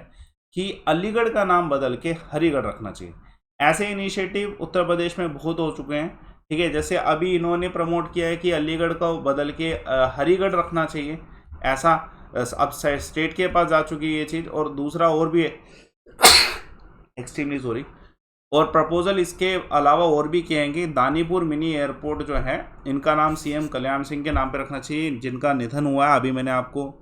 कि अलीगढ़ का नाम बदल के हरिगढ़ रखना चाहिए। ऐसे इनिशिएटिव उत्तर प्रदेश में बहुत हो चुके हैं, ठीक है, जैसे अभी इन्होंने प्रमोट किया है कि अलीगढ़ को बदल के हरिगढ़ रखना चाहिए, ऐसा अब स्टेट के पास जा चुकी है ये चीज़। और दूसरा और भी एक्सट्रीमली सॉरी, और प्रपोजल इसके अलावा और भी कहेंगे, दानीपुर मिनी एयरपोर्ट जो है इनका नाम सीएम कल्याण सिंह के नाम पे रखना चाहिए, जिनका निधन हुआ है। अभी मैंने आपको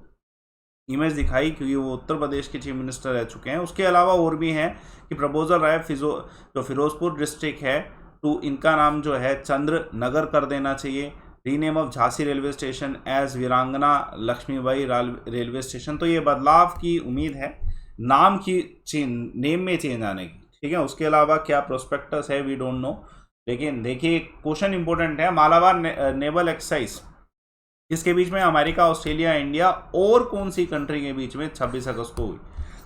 इमेज दिखाई क्योंकि वो उत्तर प्रदेश के चीफ मिनिस्टर रह चुके हैं। उसके अलावा और भी हैं कि प्रपोजल रहा है जो फिरोजपुर डिस्ट्रिक्ट है तो इनका नाम जो है चंद्र नगर कर देना चाहिए। Rename of Jhansi railway station as Veerangana Lakshmibai railway station. तो ये बदलाव की उम्मीद है, नाम की नेम में चेंज आने की, ठीक है। उसके अलावा क्या प्रोस्पेक्टस है वी डोंट नो, लेकिन देखिए क्वेश्चन इंपॉर्टेंट है। मालाबार नेवल एक्सरसाइज इसके बीच में अमेरिका, ऑस्ट्रेलिया, इंडिया और कौन सी कंट्री के बीच में 26 अगस्त को हुई?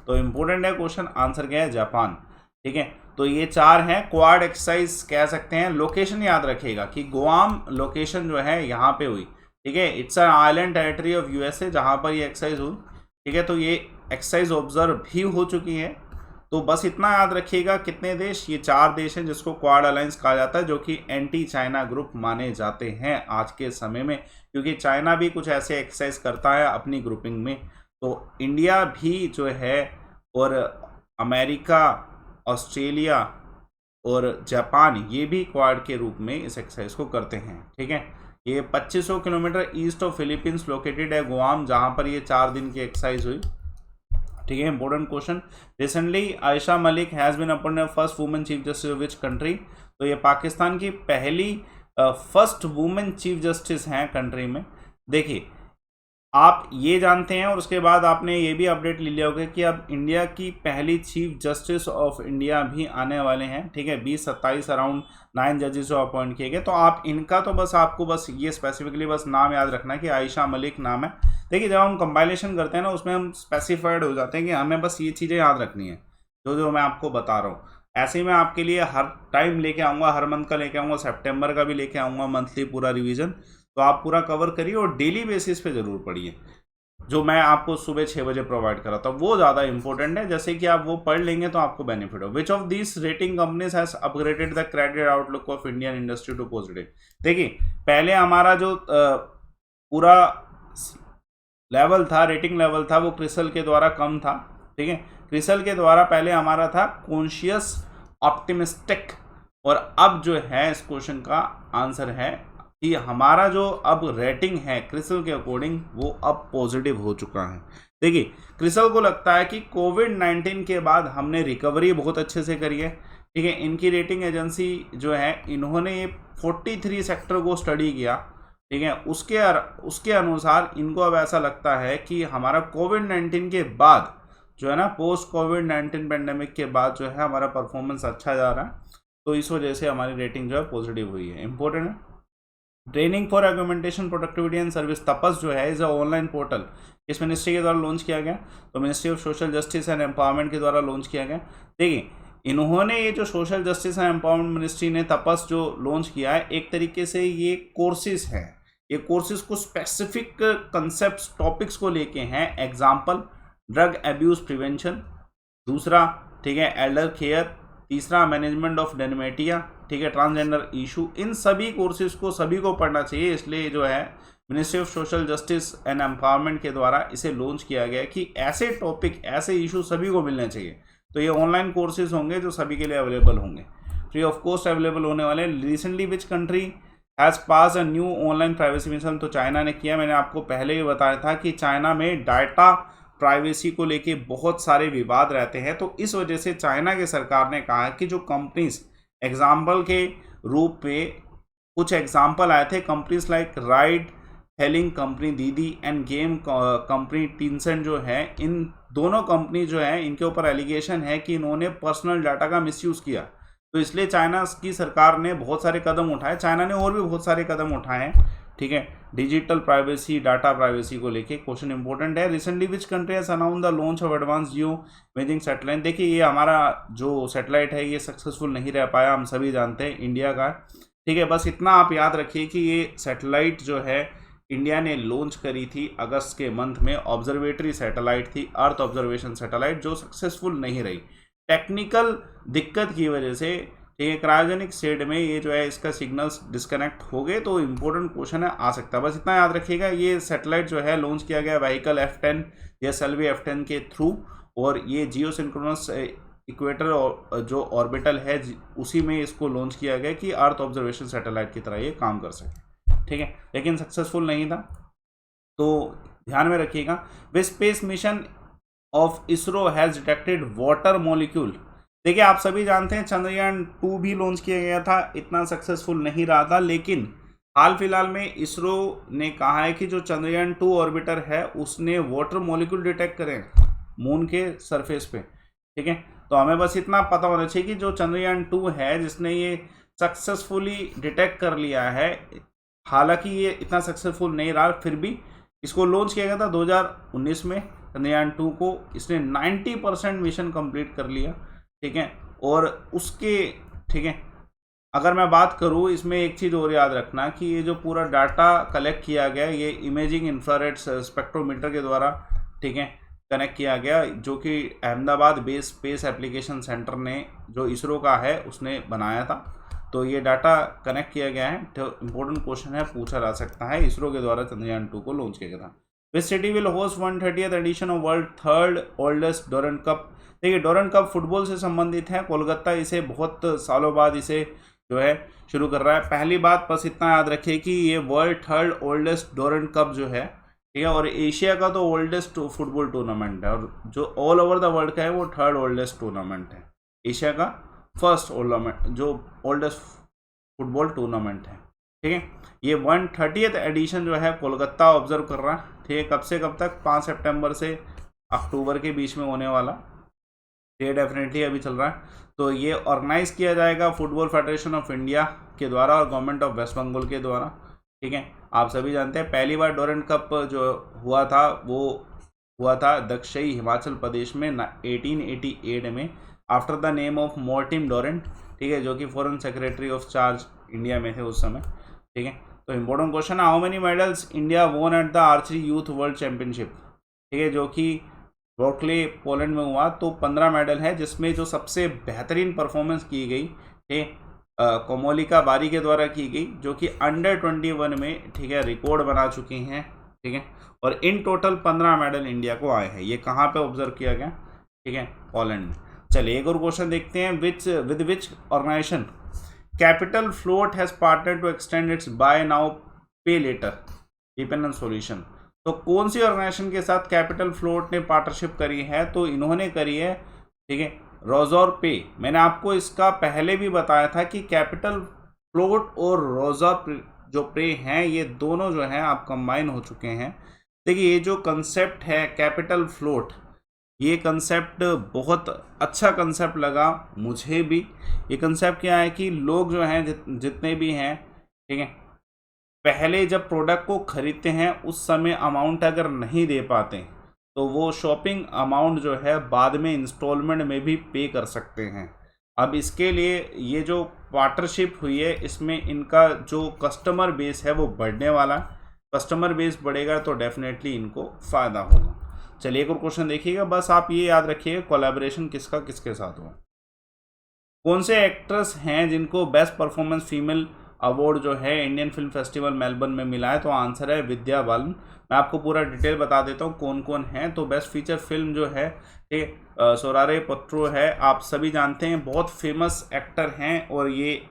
तो इंपॉर्टेंट है क्वेश्चन, आंसर क्या है? जापान, ठीक है। तो ये 4 हैं। क्वाड एक्सरसाइज कह सकते हैं। लोकेशन याद रखिएगा कि गुआम लोकेशन जो है यहाँ पे हुई, ठीक है। It's an island territory of USA जहाँ पर ये एक्सरसाइज हुई, ठीक है। तो ये एक्सरसाइज ऑब्जर्व भी हो चुकी है। तो बस इतना याद रखिएगा, कितने देश? ये 4 देश हैं जिसको क्वाड अलायंस कहा जाता है, जो कि एंटी चाइना ग्रुप माने जाते हैं आज के समय में, क्योंकि चाइना भी कुछ ऐसे एक्सरसाइज करता है अपनी ग्रुपिंग में। तो इंडिया भी जो है और अमेरिका, ऑस्ट्रेलिया और जापान ये भी क्वाड के रूप में इस एक्सरसाइज को करते हैं, ठीक है। ये 2500 kilometre east of Philippines located है गुआम, जहाँ पर ये 4 दिन की एक्सरसाइज हुई, ठीक है। Important question, recently Ayesha Malik has been appointed first women chief justice of which country? तो ये पाकिस्तान की पहली फर्स्ट वुमेन चीफ जस्टिस हैं कंट्री में। देखिए, आप ये जानते हैं और उसके बाद आपने ये भी अपडेट ले लिया होगा कि अब इंडिया की पहली चीफ जस्टिस ऑफ इंडिया भी आने वाले हैं, ठीक है। 2027 अराउंड 9 जजेस जो अपॉइंट किए गए। तो आप इनका तो बस आपको बस ये स्पेसिफिकली बस नाम याद रखना है कि आयशा मलिक नाम है। देखिए, जब हम कंपाइलेशन करते हैं ना उसमें हम स्पेसिफाइड हो जाते हैं कि हमें बस ये चीज़ें याद रखनी है जो मैं आपको बता रहा हूँ। ऐसे ही मैं आपके लिए हर टाइम लेके आऊँगा, हर मंथ का लेके आऊँगा, सितंबर का भी लेके आऊँगा मंथली पूरा रिवीजन। तो आप पूरा कवर करिए और डेली बेसिस पे ज़रूर पढ़िए। जो मैं आपको सुबह 6 बजे प्रोवाइड कराता हूँ वो ज़्यादा इंपॉर्टेंट है, जैसे कि आप वो पढ़ लेंगे तो आपको बेनिफिट हो। Which of this rating companies has upgraded the credit outlook of Indian industry to positive? देखिए, पहले हमारा जो पूरा लेवल था, रेटिंग लेवल था, वो क्रिसल के द्वारा कम था, ठीक है। क्रिसल के द्वारा पहले हमारा था कॉन्शियस ऑप्टिमिस्टिक, और अब जो है इस क्वेश्चन का आंसर है कि हमारा जो अब रेटिंग है क्रिसल के अकॉर्डिंग वो अब पॉजिटिव हो चुका है। देखिए, क्रिसल को लगता है कि कोविड-19 के बाद हमने रिकवरी बहुत अच्छे से करी है, ठीक है। इनकी रेटिंग एजेंसी जो है इन्होंने 43 सेक्टर को स्टडी किया, ठीक है। उसके अनुसार इनको अब ऐसा लगता है कि हमारा कोविड-19 के बाद जो है ना, पोस्ट कोविड-19 पेंडेमिक के बाद जो है हमारा परफॉर्मेंस अच्छा जा रहा है। तो इस वजह से हमारी रेटिंग जो है पॉजिटिव हुई है। इंपॉर्टेंट है। Training for argumentation productivity and service, TAPAS जो है इज अ ऑनलाइन पोर्टल, इस मिनिस्ट्री के द्वारा लॉन्च किया गया, तो ministry of social justice and empowerment के द्वारा लॉन्च किया गया। देखिए इन्होंने ये जो social justice and empowerment ministry ने तपस जो लॉन्च किया है, एक तरीके से ये कोर्सेज हैं, ये कोर्सेज को स्पेसिफिक कंसेप्ट टॉपिक्स को लेके हैं। एग्जाम्पल ड्रग एब्यूज प्रिवेंशन, दूसरा ठीक है एल्डर केयर, तीसरा मैनेजमेंट ऑफ डेनमेटिया, ठीक है ट्रांसजेंडर इशू। इन सभी कोर्सेज को सभी को पढ़ना चाहिए, इसलिए जो है ministry of social justice and empowerment के द्वारा इसे लॉन्च किया गया कि ऐसे टॉपिक ऐसे इशू सभी को मिलने चाहिए। तो ये ऑनलाइन कोर्सेज होंगे जो सभी के लिए अवेलेबल होंगे, फ्री ऑफ कॉस्ट अवेलेबल होने वाले। Recently which country has pass a new online privacy mission, तो चाइना ने किया। मैंने आपको पहले ही बताया था कि चाइना में डाटा प्राइवेसी को लेके बहुत सारे विवाद रहते हैं, तो इस वजह से चाइना की सरकार ने कहा कि जो कंपनीज एग्जाम्पल के रूप में कुछ एग्जाम्पल आए थे, companies like ride hailing company दीदी एंड गेम कंपनी टीनसेंट जो है, इन दोनों कंपनी जो है इनके ऊपर एलिगेशन है कि इन्होंने पर्सनल डाटा का मिसयूज़ किया। तो इसलिए चाइना की सरकार ने बहुत सारे कदम उठाए, चाइना ने और भी बहुत सारे कदम उठाए हैं, ठीक है डिजिटल प्राइवेसी डाटा प्राइवेसी को लेके। क्वेश्चन इंपॉर्टेंट है, recently which country has announce the launch of advance Jio imaging satellite. देखिए ये हमारा जो सैटेलाइट है ये सक्सेसफुल नहीं रह पाया, हम सभी जानते हैं इंडिया का, ठीक है। बस इतना आप याद रखिए कि ये सैटेलाइट जो है इंडिया ने लॉन्च करी थी अगस्त के मंथ में, ऑब्जर्वेटरी सैटेलाइट थी, अर्थ ऑब्जर्वेशन सैटेलाइट, जो सक्सेसफुल नहीं रही टेक्निकल दिक्कत की वजह से, ठीक है क्रायोजेनिक स्टेट में ये जो है इसका सिग्नल्स डिस्कनेक्ट हो गए। तो इंपॉर्टेंट क्वेश्चन है आ सकता है, बस इतना याद रखिएगा। ये सैटेलाइट जो है लॉन्च किया गया व्हीकल F10 या सेल्वी F10 के थ्रू, और ये जियो सिंक्रोनस इक्वेटर जो ऑर्बिटल है उसी में इसको लॉन्च किया गया कि अर्थ ऑब्जर्वेशन सैटेलाइट की तरह ये काम कर सके, ठीक है, लेकिन सक्सेसफुल नहीं था। तो ध्यान में रखिएगा। वे space mission of ISRO has detected water molecule. देखिए आप सभी जानते हैं चंद्रयान 2 भी लॉन्च किया गया था, इतना सक्सेसफुल नहीं रहा था, लेकिन हाल फिलहाल में इसरो ने कहा है कि जो चंद्रयान 2 ऑर्बिटर है उसने वाटर मॉलिक्यूल डिटेक्ट करे मून के सरफेस पे, ठीक है। तो हमें बस इतना पता होना चाहिए कि जो चंद्रयान 2 है जिसने ये सक्सेसफुली डिटेक्ट कर लिया है, हालांकि ये इतना सक्सेसफुल नहीं रहा, फिर भी इसको लॉन्च किया गया था 2019 में चंद्रयान 2 को, इसने 90% मिशन कंप्लीट कर लिया, ठीक है। और उसके ठीक है अगर मैं बात करूँ इसमें एक चीज़ और याद रखना कि ये जो पूरा डाटा कलेक्ट किया गया ये इमेजिंग इंफ्रारेड स्पेक्ट्रोमीटर के द्वारा, ठीक है कनेक्ट किया गया, जो कि Ahmedabad base space application centre ने जो इसरो का है उसने बनाया था। तो ये डाटा कनेक्ट किया गया है, तो इम्पोर्टेंट क्वेश्चन है, पूछा जा सकता है, इसरो के द्वारा चंद्रयान 2 को लॉन्च किया गया था। Which city will host 130th edition of world third oldest Durand cup. देखिए डोरेंट कप फुटबॉल से संबंधित है, कोलकाता इसे बहुत सालों बाद इसे जो है शुरू कर रहा है। पहली बात बस इतना याद रखिए कि ये world third oldest Durand cup जो है, ठीक है, और एशिया का तो ओल्डेस्ट फुटबॉल टूर्नामेंट है, और जो ऑल ओवर द वर्ल्ड का है वो थर्ड ओल्डेस्ट टूर्नामेंट है, एशिया का फर्स्ट जो ओल्डेस्ट फुटबॉल टूर्नामेंट है, ठीक है। ये 130th एडिशन जो है कोलकाता ऑब्जर्व कर रहा है, ठीक है। कब से कब तक? 5 सितंबर से अक्टूबर के बीच में होने वाला, ये डेफिनेटली अभी चल रहा है। तो ये ऑर्गेनाइज किया जाएगा फुटबॉल फेडरेशन ऑफ इंडिया के द्वारा और गवर्नमेंट ऑफ वेस्ट बंगाल के द्वारा, ठीक है। आप सभी जानते हैं पहली बार डोरेंट कप जो हुआ था वो हुआ था दक्षिणी हिमाचल प्रदेश में 1888 में, after the name of Mortimer Durand, ठीक है, जो कि foreign secretary of charge India में थे उस समय, ठीक है। तो इम्पोर्टेंट क्वेश्चन है, how many medals India won at the archery youth world championship, ठीक है, जो कि वॉर्कले पोलैंड में हुआ। तो 15 मेडल है, जिसमें जो सबसे बेहतरीन परफॉर्मेंस की गई है कोमोलिका बारी के द्वारा की गई, जो कि अंडर 21 में, ठीक है, रिकॉर्ड बना चुकी हैं, ठीक है। और इन टोटल 15 मेडल इंडिया को आए हैं। ये कहाँ पे ऑब्जर्व किया गया? ठीक है, पोलैंड में। चलिए एक और क्वेश्चन देखते हैं, with which organisation capital float has partner to extend its buy now pay later dependent solution. तो कौन सी ऑर्गेनाइजेशन के साथ कैपिटल फ्लोट ने पार्टनरशिप करी है? तो इन्होंने करी है, ठीक है, रोजर पे। मैंने आपको इसका पहले भी बताया था कि कैपिटल फ्लोट और रोजर जो पे हैं ये दोनों जो हैं आप कंबाइन हो चुके हैं। देखिए ये जो कंसेप्ट है कैपिटल फ्लोट, ये कंसेप्ट बहुत अच्छा कंसेप्ट लगा मुझे भी। ये कंसेप्ट क्या है कि लोग जो हैं जितने भी हैं, ठीक है, पहले जब प्रोडक्ट को खरीदते हैं उस समय अमाउंट अगर नहीं दे पाते तो वो शॉपिंग अमाउंट जो है बाद में इंस्टॉलमेंट में भी पे कर सकते हैं। अब इसके लिए ये जो पार्टनरशिप हुई है इसमें इनका जो कस्टमर बेस है वो बढ़ने वाला है। कस्टमर बेस बढ़ेगा तो डेफिनेटली इनको फ़ायदा होगा। चलिए एक और क्वेश्चन देखिएगा, बस आप ये याद रखिएगा कोलैबोरेशन किसका किसके साथ हुआ। कौन से एक्ट्रेस हैं जिनको बेस्ट परफॉर्मेंस फीमेल अवार्ड जो है इंडियन फिल्म फेस्टिवल मेलबर्न में मिला है? तो आंसर है विद्या बालन। मैं आपको पूरा डिटेल बता देता हूँ कौन कौन है। तो बेस्ट फीचर फिल्म जो है सोरारे पोट्रो है, आप सभी जानते हैं, बहुत फेमस एक्टर हैं और ये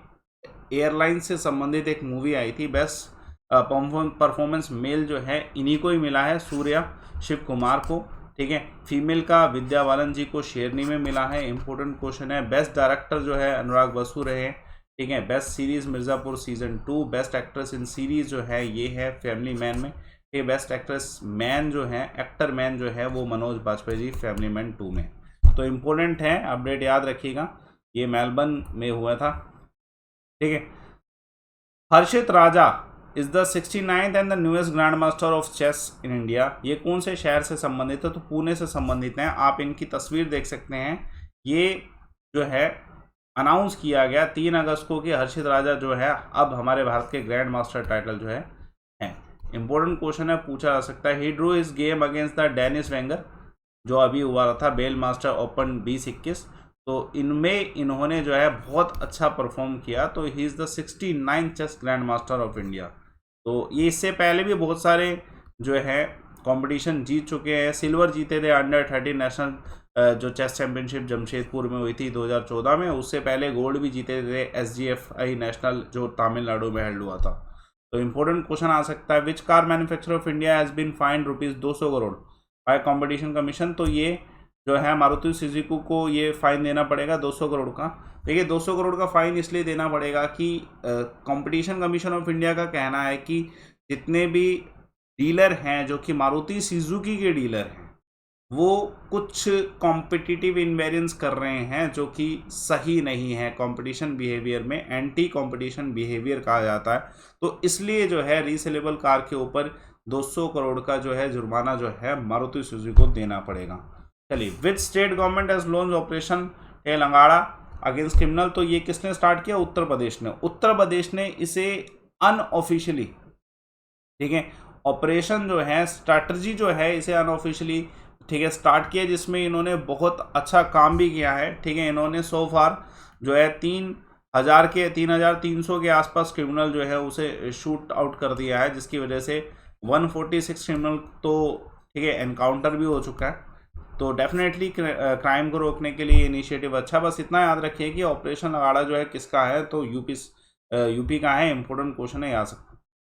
एयरलाइन से संबंधित एक मूवी आई थी। बेस्ट परफॉर्मेंस मेल जो है इन्हीं को ही मिला है, सूर्या शिव कुमार को, ठीक है। फीमेल का विद्या बालन जी को शेरनी में मिला है। इंपॉर्टेंट क्वेश्चन है। बेस्ट डायरेक्टर जो है अनुराग बसु रहे, ठीक है। Best series Mirzapur season 2। Best actress in series जो है ये है फैमिली मैन में, ये बेस्ट एक्ट्रेस मैन जो है एक्टर मैन जो है वो मनोज बाजपेयी जी फैमिली मैन 2 में। तो इम्पोर्टेंट है, अपडेट याद रखिएगा, ये मेलबर्न में हुआ था, ठीक है। Harshit Raja is the 69th and the newest grand master of chess in India. ये कौन से शहर से संबंधित है? तो पुणे से संबंधित हैं। आप इनकी तस्वीर देख सकते हैं। ये जो है अनाउंस किया गया 3 अगस्त को कि हर्षित राजा जो है अब हमारे भारत के ग्रैंड मास्टर टाइटल जो है। इंपॉर्टेंट क्वेश्चन है, पूछा जा सकता है। ही ड्रू इस गेम अगेंस्ट द डेनिस वेंगर जो अभी हुआ था बेल मास्टर ओपन 2021। तो इनमें इन्होंने जो है बहुत अच्छा परफॉर्म किया। तो he is the 69th chess grand master of India. तो ये इससे पहले भी बहुत सारे जो है कंपटीशन जीत चुके हैं। सिल्वर जीते थे अंडर 13 नेशनल जो चेस चैंपियनशिप जमशेदपुर में हुई थी 2014 में। उससे पहले गोल्ड भी जीते थे SGFI नेशनल जो तमिलनाडु में हेल्ड हुआ था। तो इंपॉर्टेंट क्वेश्चन आ सकता है, which car manufacturer of India has been fined ₹200 crore by competition commission. तो ये जो है मारुति सुजुकी को ये फाइन देना पड़ेगा 200 करोड़ का। देखिए 200 करोड़ का फाइन इसलिए देना पड़ेगा कि कंपटीशन कमीशन ऑफ इंडिया का कहना है कि जितने भी डीलर हैं जो कि मारुति सुजुकी के डीलर हैं वो कुछ कॉम्पिटिटिव इन्वेरियंस कर रहे हैं जो कि सही नहीं है। कंपटीशन बिहेवियर में एंटी कंपटीशन बिहेवियर कहा जाता है। तो इसलिए जो है रीसेलेबल कार के ऊपर 200 करोड़ का जो है जुर्माना जो है मारुति सुजुकी को देना पड़ेगा। चलिए, which state government has launch operation Telangana against criminal. तो ये किसने स्टार्ट किया? उत्तर प्रदेश ने। उत्तर प्रदेश ने इसे अनऑफिशियली, ठीक है, ऑपरेशन जो है स्ट्रैटेजी जो है इसे अनऑफिशियली, ठीक है, स्टार्ट किया, जिसमें इन्होंने बहुत अच्छा काम भी किया है, ठीक है। इन्होंने सो फार जो है 3,300 के आसपास क्रिमिनल जो है उसे शूट आउट कर दिया है, जिसकी वजह से 146 क्रिमिनल तो, ठीक है, एनकाउंटर भी हो चुका है। तो डेफिनेटली क्राइम को रोकने के लिए इनिशिएटिव अच्छा। बस इतना याद रखिए कि ऑपरेशन लगाड़ा जो है किसका है? तो यूपी का है। इंपॉर्टेंट क्वेश्चन है,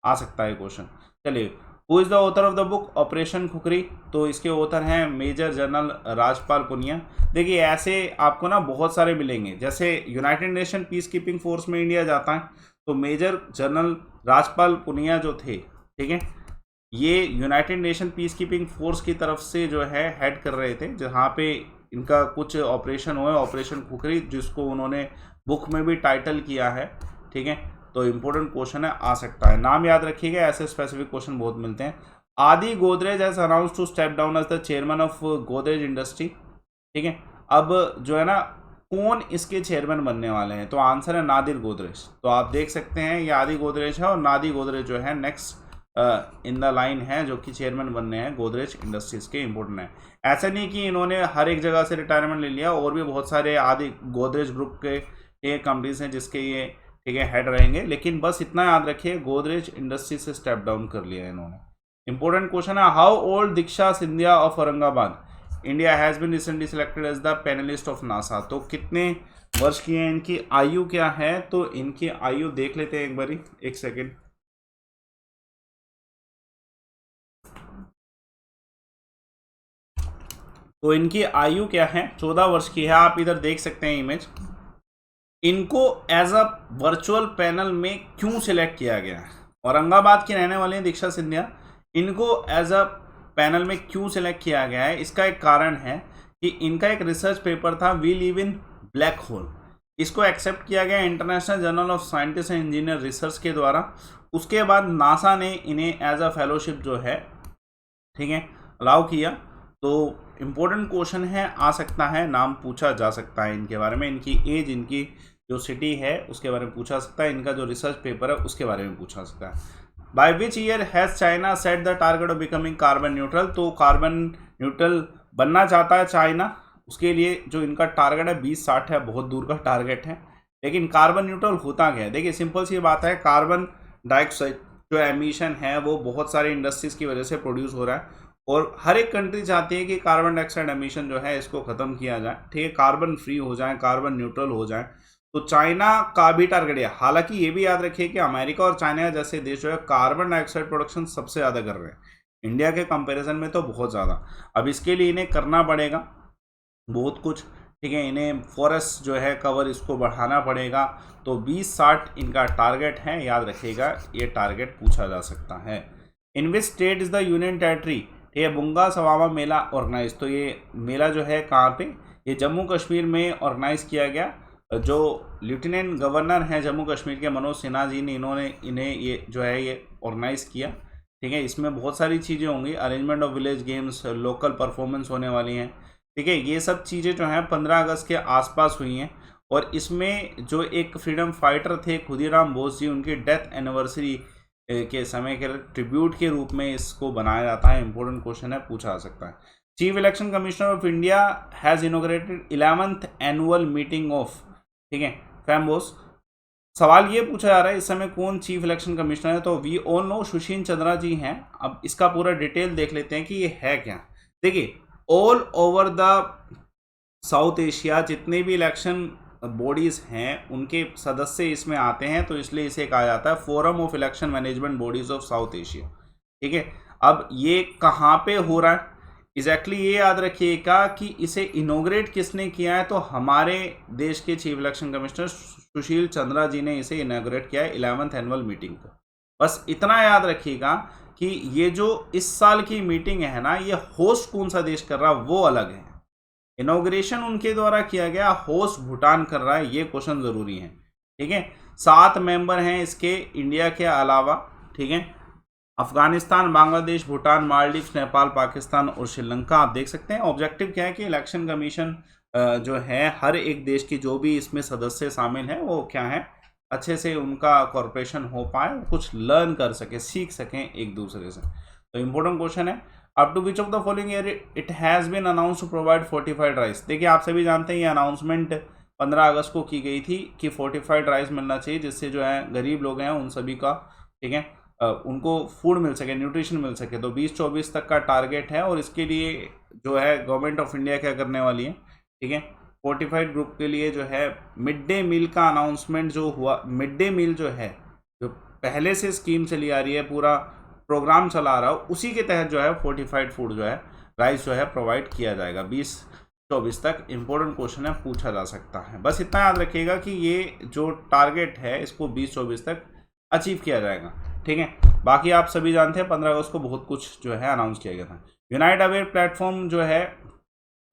आ सकता है क्वेश्चन। चलिए, who is the author of the book operation Khukri. तो इसके ऑथर हैं मेजर जनरल राजपाल पुनिया। देखिए ऐसे आपको ना बहुत सारे मिलेंगे, जैसे United nation peace keeping force में इंडिया जाता है तो मेजर जनरल राजपाल पुनिया जो थे, ठीक है, ये United nation peace keeping force की तरफ से जो है हेड कर रहे थे, जहाँ पे इनका कुछ ऑपरेशन हुआ, ऑपरेशन खुखरी, जिसको उन्होंने बुक में भी टाइटल किया है, ठीक है। तो इम्पोर्टेंट क्वेश्चन है, आ सकता है, नाम याद रखिएगा, ऐसे स्पेसिफिक क्वेश्चन बहुत मिलते हैं। Adi Godrej has announce to step down as the chairman of Godrej industry, ठीक है। अब जो है ना, कौन इसके चेयरमैन बनने वाले हैं? तो आंसर है नादिर गोदरेज। तो आप देख सकते हैं ये आदि गोदरेज है और नादिर गोदरेज जो है नेक्स्ट इन द लाइन है जो कि चेयरमैन बनने हैं गोदरेज इंडस्ट्रीज के। इंपॉर्टेंट है, ऐसा नहीं कि इन्होंने हर एक जगह से रिटायरमेंट ले लिया, और भी बहुत सारे आदि गोदरेज ग्रुप के कंपनीज हैं जिसके ये, ठीक है, हेड रहेंगे। लेकिन बस इतना याद रखिए, गोदरेज इंडस्ट्री से स्टेप डाउन कर लिया है इन्होंने। इंपॉर्टेंट क्वेश्चन है, how old Diksha Sindhia of Aurangabad India has been recently selected as the panelist of NASA. तो कितने वर्ष की है, इनकी आयु क्या है? तो इनकी आयु देख लेते हैं एक बारी, एक सेकेंड। तो इनकी आयु क्या है? 14 वर्ष की है। आप इधर देख सकते हैं इमेज। इनको एज अ वर्चुअल पैनल में क्यों सिलेक्ट किया गया है? औरंगाबाद की रहने वाली दीक्षा सिंधिया, इनको एज अ पैनल में क्यों सिलेक्ट किया गया है? इसका एक कारण है कि इनका एक रिसर्च पेपर था we live in black hole, इसको एक्सेप्ट किया गया international journal of scientist and engineer research के द्वारा। उसके बाद नासा ने इन्हें एज अ फेलोशिप जो है, ठीक है, अलाउ किया। तो इम्पोर्टेंट क्वेश्चन है, आ सकता है, नाम पूछा जा सकता है इनके बारे में, इनकी एज, इनकी जो सिटी है उसके बारे में पूछा सकता है, इनका जो रिसर्च पेपर है उसके बारे में पूछा सकता है। By which year has China set the target of becoming carbon neutral, तो कार्बन न्यूट्रल बनना चाहता है चाइना, उसके लिए जो इनका टारगेट है 2060 है, बहुत दूर का टारगेट है। लेकिन कार्बन न्यूट्रल होता क्या है, देखिए सिंपल सी बात है, कार्बन डाइऑक्साइड जो एमिशन है वो बहुत सारे इंडस्ट्रीज की वजह से प्रोड्यूस हो रहा है, और हर एक कंट्री चाहती है कि कार्बन डाइऑक्साइड एमिशन जो है इसको ख़त्म किया जाए, ठीक है, कार्बन फ्री हो जाए, कार्बन न्यूट्रल हो जाए। तो चाइना का भी टारगेट है। हालांकि ये भी याद रखिए कि अमेरिका और चाइना जैसे देश जो है कार्बन डाइऑक्साइड प्रोडक्शन सबसे ज़्यादा कर रहे हैं, इंडिया के कंपैरिजन में तो बहुत ज़्यादा। अब इसके लिए इन्हें करना पड़ेगा बहुत कुछ, ठीक है, इन्हें फॉरेस्ट जो है कवर इसको बढ़ाना पड़ेगा। तो 2060 इनका टारगेट है, याद रखिएगा, ये टारगेट पूछा जा सकता है। In which state is the union territory, ठीक है, बुंगा सवावा मेला ऑर्गेनाइज, तो ये मेला जो है कहाँ पे, ये जम्मू कश्मीर में ऑर्गेनाइज किया गया। जो लेफ्टिनेंट गवर्नर हैं जम्मू कश्मीर के मनोज सिन्हा जी ने, इन्हें ये जो है ये ऑर्गेनाइज किया, ठीक है। इसमें बहुत सारी चीज़ें होंगी, arrangement of village games, local performance होने वाली हैं, ठीक है। ये सब चीज़ें जो हैं 15 अगस्त के आसपास हुई हैं, और इसमें जो एक फ्रीडम फाइटर थे खुदीराम बोस जी, उनकी डेथ एनिवर्सरी के समय के ट्रिब्यूट के रूप में इसको बनाया जाता है। इंपॉर्टेंट क्वेश्चन है, पूछा जा सकता है। Chief election commissioner of India has inaugurated 11th annual meeting of, ठीक है, फैम्बोस। सवाल ये पूछा जा रहा है इस समय कौन चीफ इलेक्शन कमिश्नर है, तो we all know Sushil Chandra जी हैं। अब इसका पूरा डिटेल देख लेते हैं कि ये है क्या। देखिए, all over the south Asia जितने भी इलेक्शन बॉडीज़ हैं उनके सदस्य इसमें आते हैं, तो इसलिए इसे कहा जाता है forum of election management bodies of south Asia, ठीक है। अब ये कहाँ पे हो रहा है एग्जैक्टली ये याद रखिएगा कि इसे इनोग्रेट किसने किया है, तो हमारे देश के chief election commissioner Sushil Chandra जी ने इसे इनोग्रेट किया है 11th एनुअल मीटिंग को। बस इतना याद रखिएगा कि ये जो इस साल की मीटिंग है ना, ये होस्ट कौन सा देश कर रहा है वो अलग है, इनोग्रेशन उनके द्वारा किया गया, होस्ट भूटान कर रहा है, ये क्वेश्चन जरूरी है, ठीक है। 7 मेंबर हैं इसके इंडिया के अलावा, ठीक है, अफगानिस्तान, बांग्लादेश, भूटान, मालदीव्स, नेपाल, पाकिस्तान और श्रीलंका। आप देख सकते हैं ऑब्जेक्टिव क्या है कि इलेक्शन कमीशन जो है हर एक देश की जो भी इसमें सदस्य शामिल हैं वो क्या है, अच्छे से उनका कॉर्पोरेशन हो पाए, कुछ लर्न कर सके, सीख सकें एक दूसरे से। तो इम्पोर्टेंट क्वेश्चन है, up to which of the following year it has been announce to provide fortified rice. देखिए, आप सभी जानते हैं ये अनाउंसमेंट 15 अगस्त को की गई थी कि फोर्टिफाइड राइस मिलना चाहिए, जिससे जो है गरीब लोग हैं उन सभी का, ठीक है, उनको फूड मिल सके, न्यूट्रिशन मिल सके। तो 2024 तक का टारगेट है, और इसके लिए जो है गवर्नमेंट ऑफ इंडिया क्या करने वाली है, ठीक है, फोर्टिफाइड ग्रुप के लिए जो है मिड डे मील का अनाउंसमेंट जो हुआ, मिड डे मील जो है, जो पहले से स्कीम चली आ रही है, पूरा प्रोग्राम चला रहा हो, उसी के तहत जो है फोर्टिफाइड फूड जो है, राइस जो है प्रोवाइड किया जाएगा 2024 तक। इम्पोर्टेंट क्वेश्चन है, पूछा जा सकता है। बस इतना याद रखिएगा कि ये जो टारगेट है इसको 2024 तक अचीव किया जाएगा, ठीक है। बाकी आप सभी जानते हैं 15 अगस्त को बहुत कुछ जो है अनाउंस किया गया था। यूनाइट अवेयर प्लेटफॉर्म जो है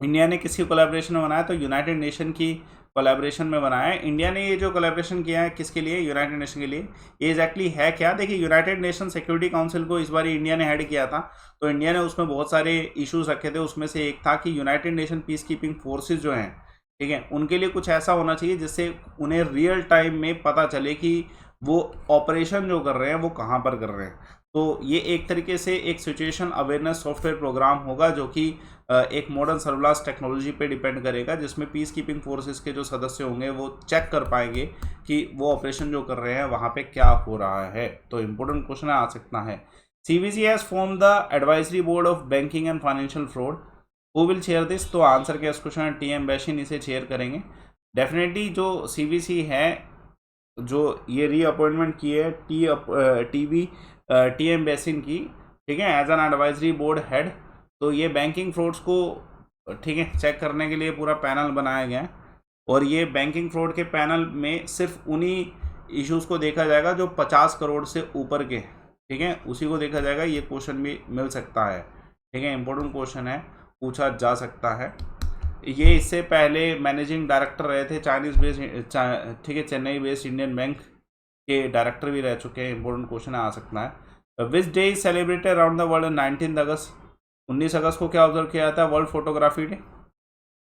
इंडिया ने किसी कोलैबोरेशन में बनाया, तो यूनाइटेड नेशन की कोलैबोरेशन में बनाया है। इंडिया ने ये जो कोलैबोरेशन किया है किसके लिए, यूनाइटेड नेशन के लिए। ये एग्जैक्टली है क्या, देखिए, यूनाइटेड नेशन सिक्योरिटी काउंसिल को इस बार इंडिया ने हेड किया था, तो इंडिया ने उसमें बहुत सारे इश्यूज रखे थे। उसमें से एक था कि United nation peace keeping forces जो हैं, ठीक है, उनके लिए कुछ ऐसा होना चाहिए जिससे उन्हें रियल टाइम में पता चले कि वो ऑपरेशन जो कर रहे हैं वो कहाँ पर कर रहे हैं। तो ये एक तरीके से एक सिचुएशन अवेयरनेस सॉफ्टवेयर प्रोग्राम होगा जो कि एक मॉडर्न सर्विलांस टेक्नोलॉजी पे डिपेंड करेगा, जिसमें पीस कीपिंग फोर्सेस के जो सदस्य होंगे वो चेक कर पाएंगे कि वो ऑपरेशन जो कर रहे हैं वहाँ पे क्या हो रहा है। तो इम्पोर्टेंट क्वेश्चन आ सकता है। CBC has form the advisory board of banking and financial fraud, who will chair this, तो आंसर के इस क्वेश्चन है TM बैशिन इसे चेयर करेंगे। डेफिनेटली जो CBC है, जो ये रीअपॉइंटमेंट की है TM बैशिन की, ठीक है, as an advisory board head. तो ये बैंकिंग फ्रॉड्स को, ठीक है, चेक करने के लिए पूरा पैनल बनाया गया है, और ये बैंकिंग फ्रॉड के पैनल में सिर्फ उन्हीं इश्यूज़ को देखा जाएगा जो 50 करोड़ से ऊपर के, ठीक है, उसी को देखा जाएगा। ये क्वेश्चन भी मिल सकता है, ठीक है, इंपॉर्टेंट क्वेश्चन है, पूछा जा सकता है। ये इससे पहले मैनेजिंग डायरेक्टर रहे थे चाइनीज़ बेस्ड, ठीक है, चेन्नई बेस्ड इंडियन बैंक के डायरेक्टर भी रह चुके हैं। इंपॉर्टेंट क्वेश्चन आ सकता है। Which day is celebrated around the world 19 अगस्त? 19 अगस्त को क्या ऑब्जर्व किया जाता है? World photography day.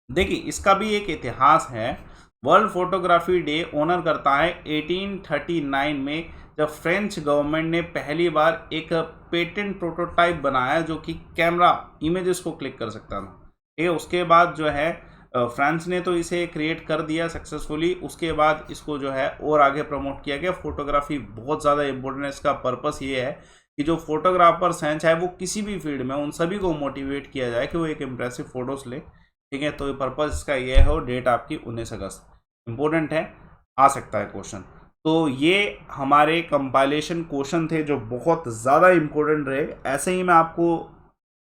देखिए इसका भी एक इतिहास है। वर्ल्ड फोटोग्राफी डे ऑनर करता है 1839 में, जब फ्रेंच गवर्नमेंट ने पहली बार एक पेटेंट प्रोटोटाइप बनाया जो कि कैमरा इमेजेस को क्लिक कर सकता था। ठीक है, उसके बाद जो है फ्रांस ने तो इसे क्रिएट कर दिया सक्सेसफुली। उसके बाद इसको जो है और आगे प्रमोट किया गया। फोटोग्राफी बहुत ज़्यादा इंपॉर्टेंट है। इसका पर्पस ये है कि जो फोटोग्राफर्स हैं, चाहे वो किसी भी फील्ड में, उन सभी को मोटिवेट किया जाए कि वो एक इम्प्रेसिव फोटोज ले। ठीक है, तो पर्पस इसका ये है। और डेट आपकी 19 अगस्त इंपॉर्टेंट है, आ सकता है क्वेश्चन। तो ये हमारे कंपाइलेशन क्वेश्चन थे जो बहुत ज़्यादा इंपॉर्टेंट रहे। ऐसे ही मैं आपको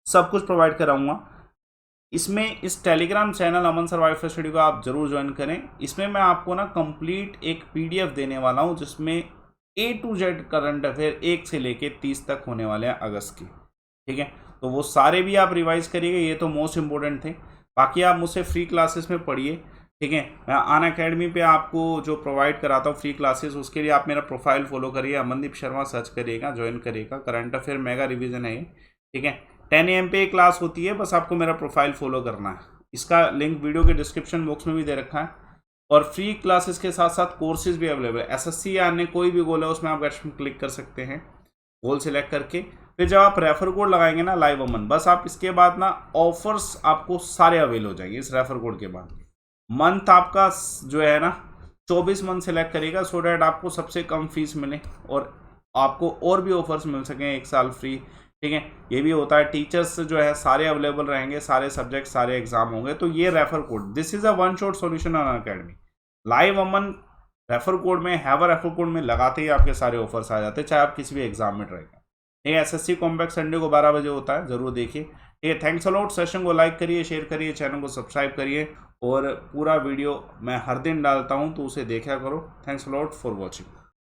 सब कुछ प्रोवाइड कराऊंगा। इसमें इस टेलीग्राम चैनल अमन सर्वाइवल स्टडी को आप जरूर ज्वाइन करें। इसमें मैं आपको ना कंप्लीट एक पीडीएफ देने वाला हूं जिसमें A to Z current affair 1 से लेके 30 तक होने वाले हैं अगस्त की। ठीक है, तो वो सारे भी आप रिवाइज करिएगा। ये तो मोस्ट इंपॉर्टेंट थे। बाकी आप मुझसे फ्री क्लासेस में पढ़िए। ठीक है, मैं अनअकैडमी पे आपको जो प्रोवाइड कराता हूँ फ्री क्लासेस, उसके लिए आप मेरा प्रोफाइल फॉलो करिए, अमनदीप शर्मा सर्च करिएगा, ज्वाइन करिएगा। करंट अफेयर मेगा रिवीजन है ये। ठीक है, 10 AM पे क्लास होती है, बस आपको मेरा प्रोफाइल फॉलो करना है। इसका लिंक वीडियो के डिस्क्रिप्शन बॉक्स में भी दे रखा है। और फ्री क्लासेस के साथ साथ कोर्सेज भी अवेलेबल है। एसएससी या अन्य कोई भी गोल है उसमें आप क्लिक कर सकते हैं, गोल सिलेक्ट करके। फिर जब आप रेफर कोड लगाएंगे ना लाइव अमन, बस आप इसके बाद ना ऑफर्स आपको सारे अवेल हो जाएंगे इस रेफर कोड के बाद। मंथ आपका जो है ना 24 मंथ सेलेक्ट करिएगा, सो डैट आपको सबसे कम फीस मिले और आपको और भी ऑफर्स मिल सकें 1 साल फ्री। ठीक है, ये भी होता है। टीचर्स जो है सारे अवेलेबल रहेंगे, सारे सब्जेक्ट, सारे एग्जाम होंगे। तो ये refer code, this is a one shot solution on Unacademy. Live Aman refer code में, हैव रेफर कोड में लगाते ही आपके सारे ऑफर्स आ जाते हैं, चाहे आप किसी भी एग्जाम में ट्राई करें। ठीक है, एसएससी कॉम्पैक्ट संडे को 12 बजे होता है, जरूर देखिए। ठीक है, थैंक्स अ लॉट। सेशन को लाइक करिए, शेयर करिए, चैनल को सब्सक्राइब करिए और पूरा वीडियो मैं हर दिन डालता हूँ तो उसे देखा करो। Thanks a lot for watching.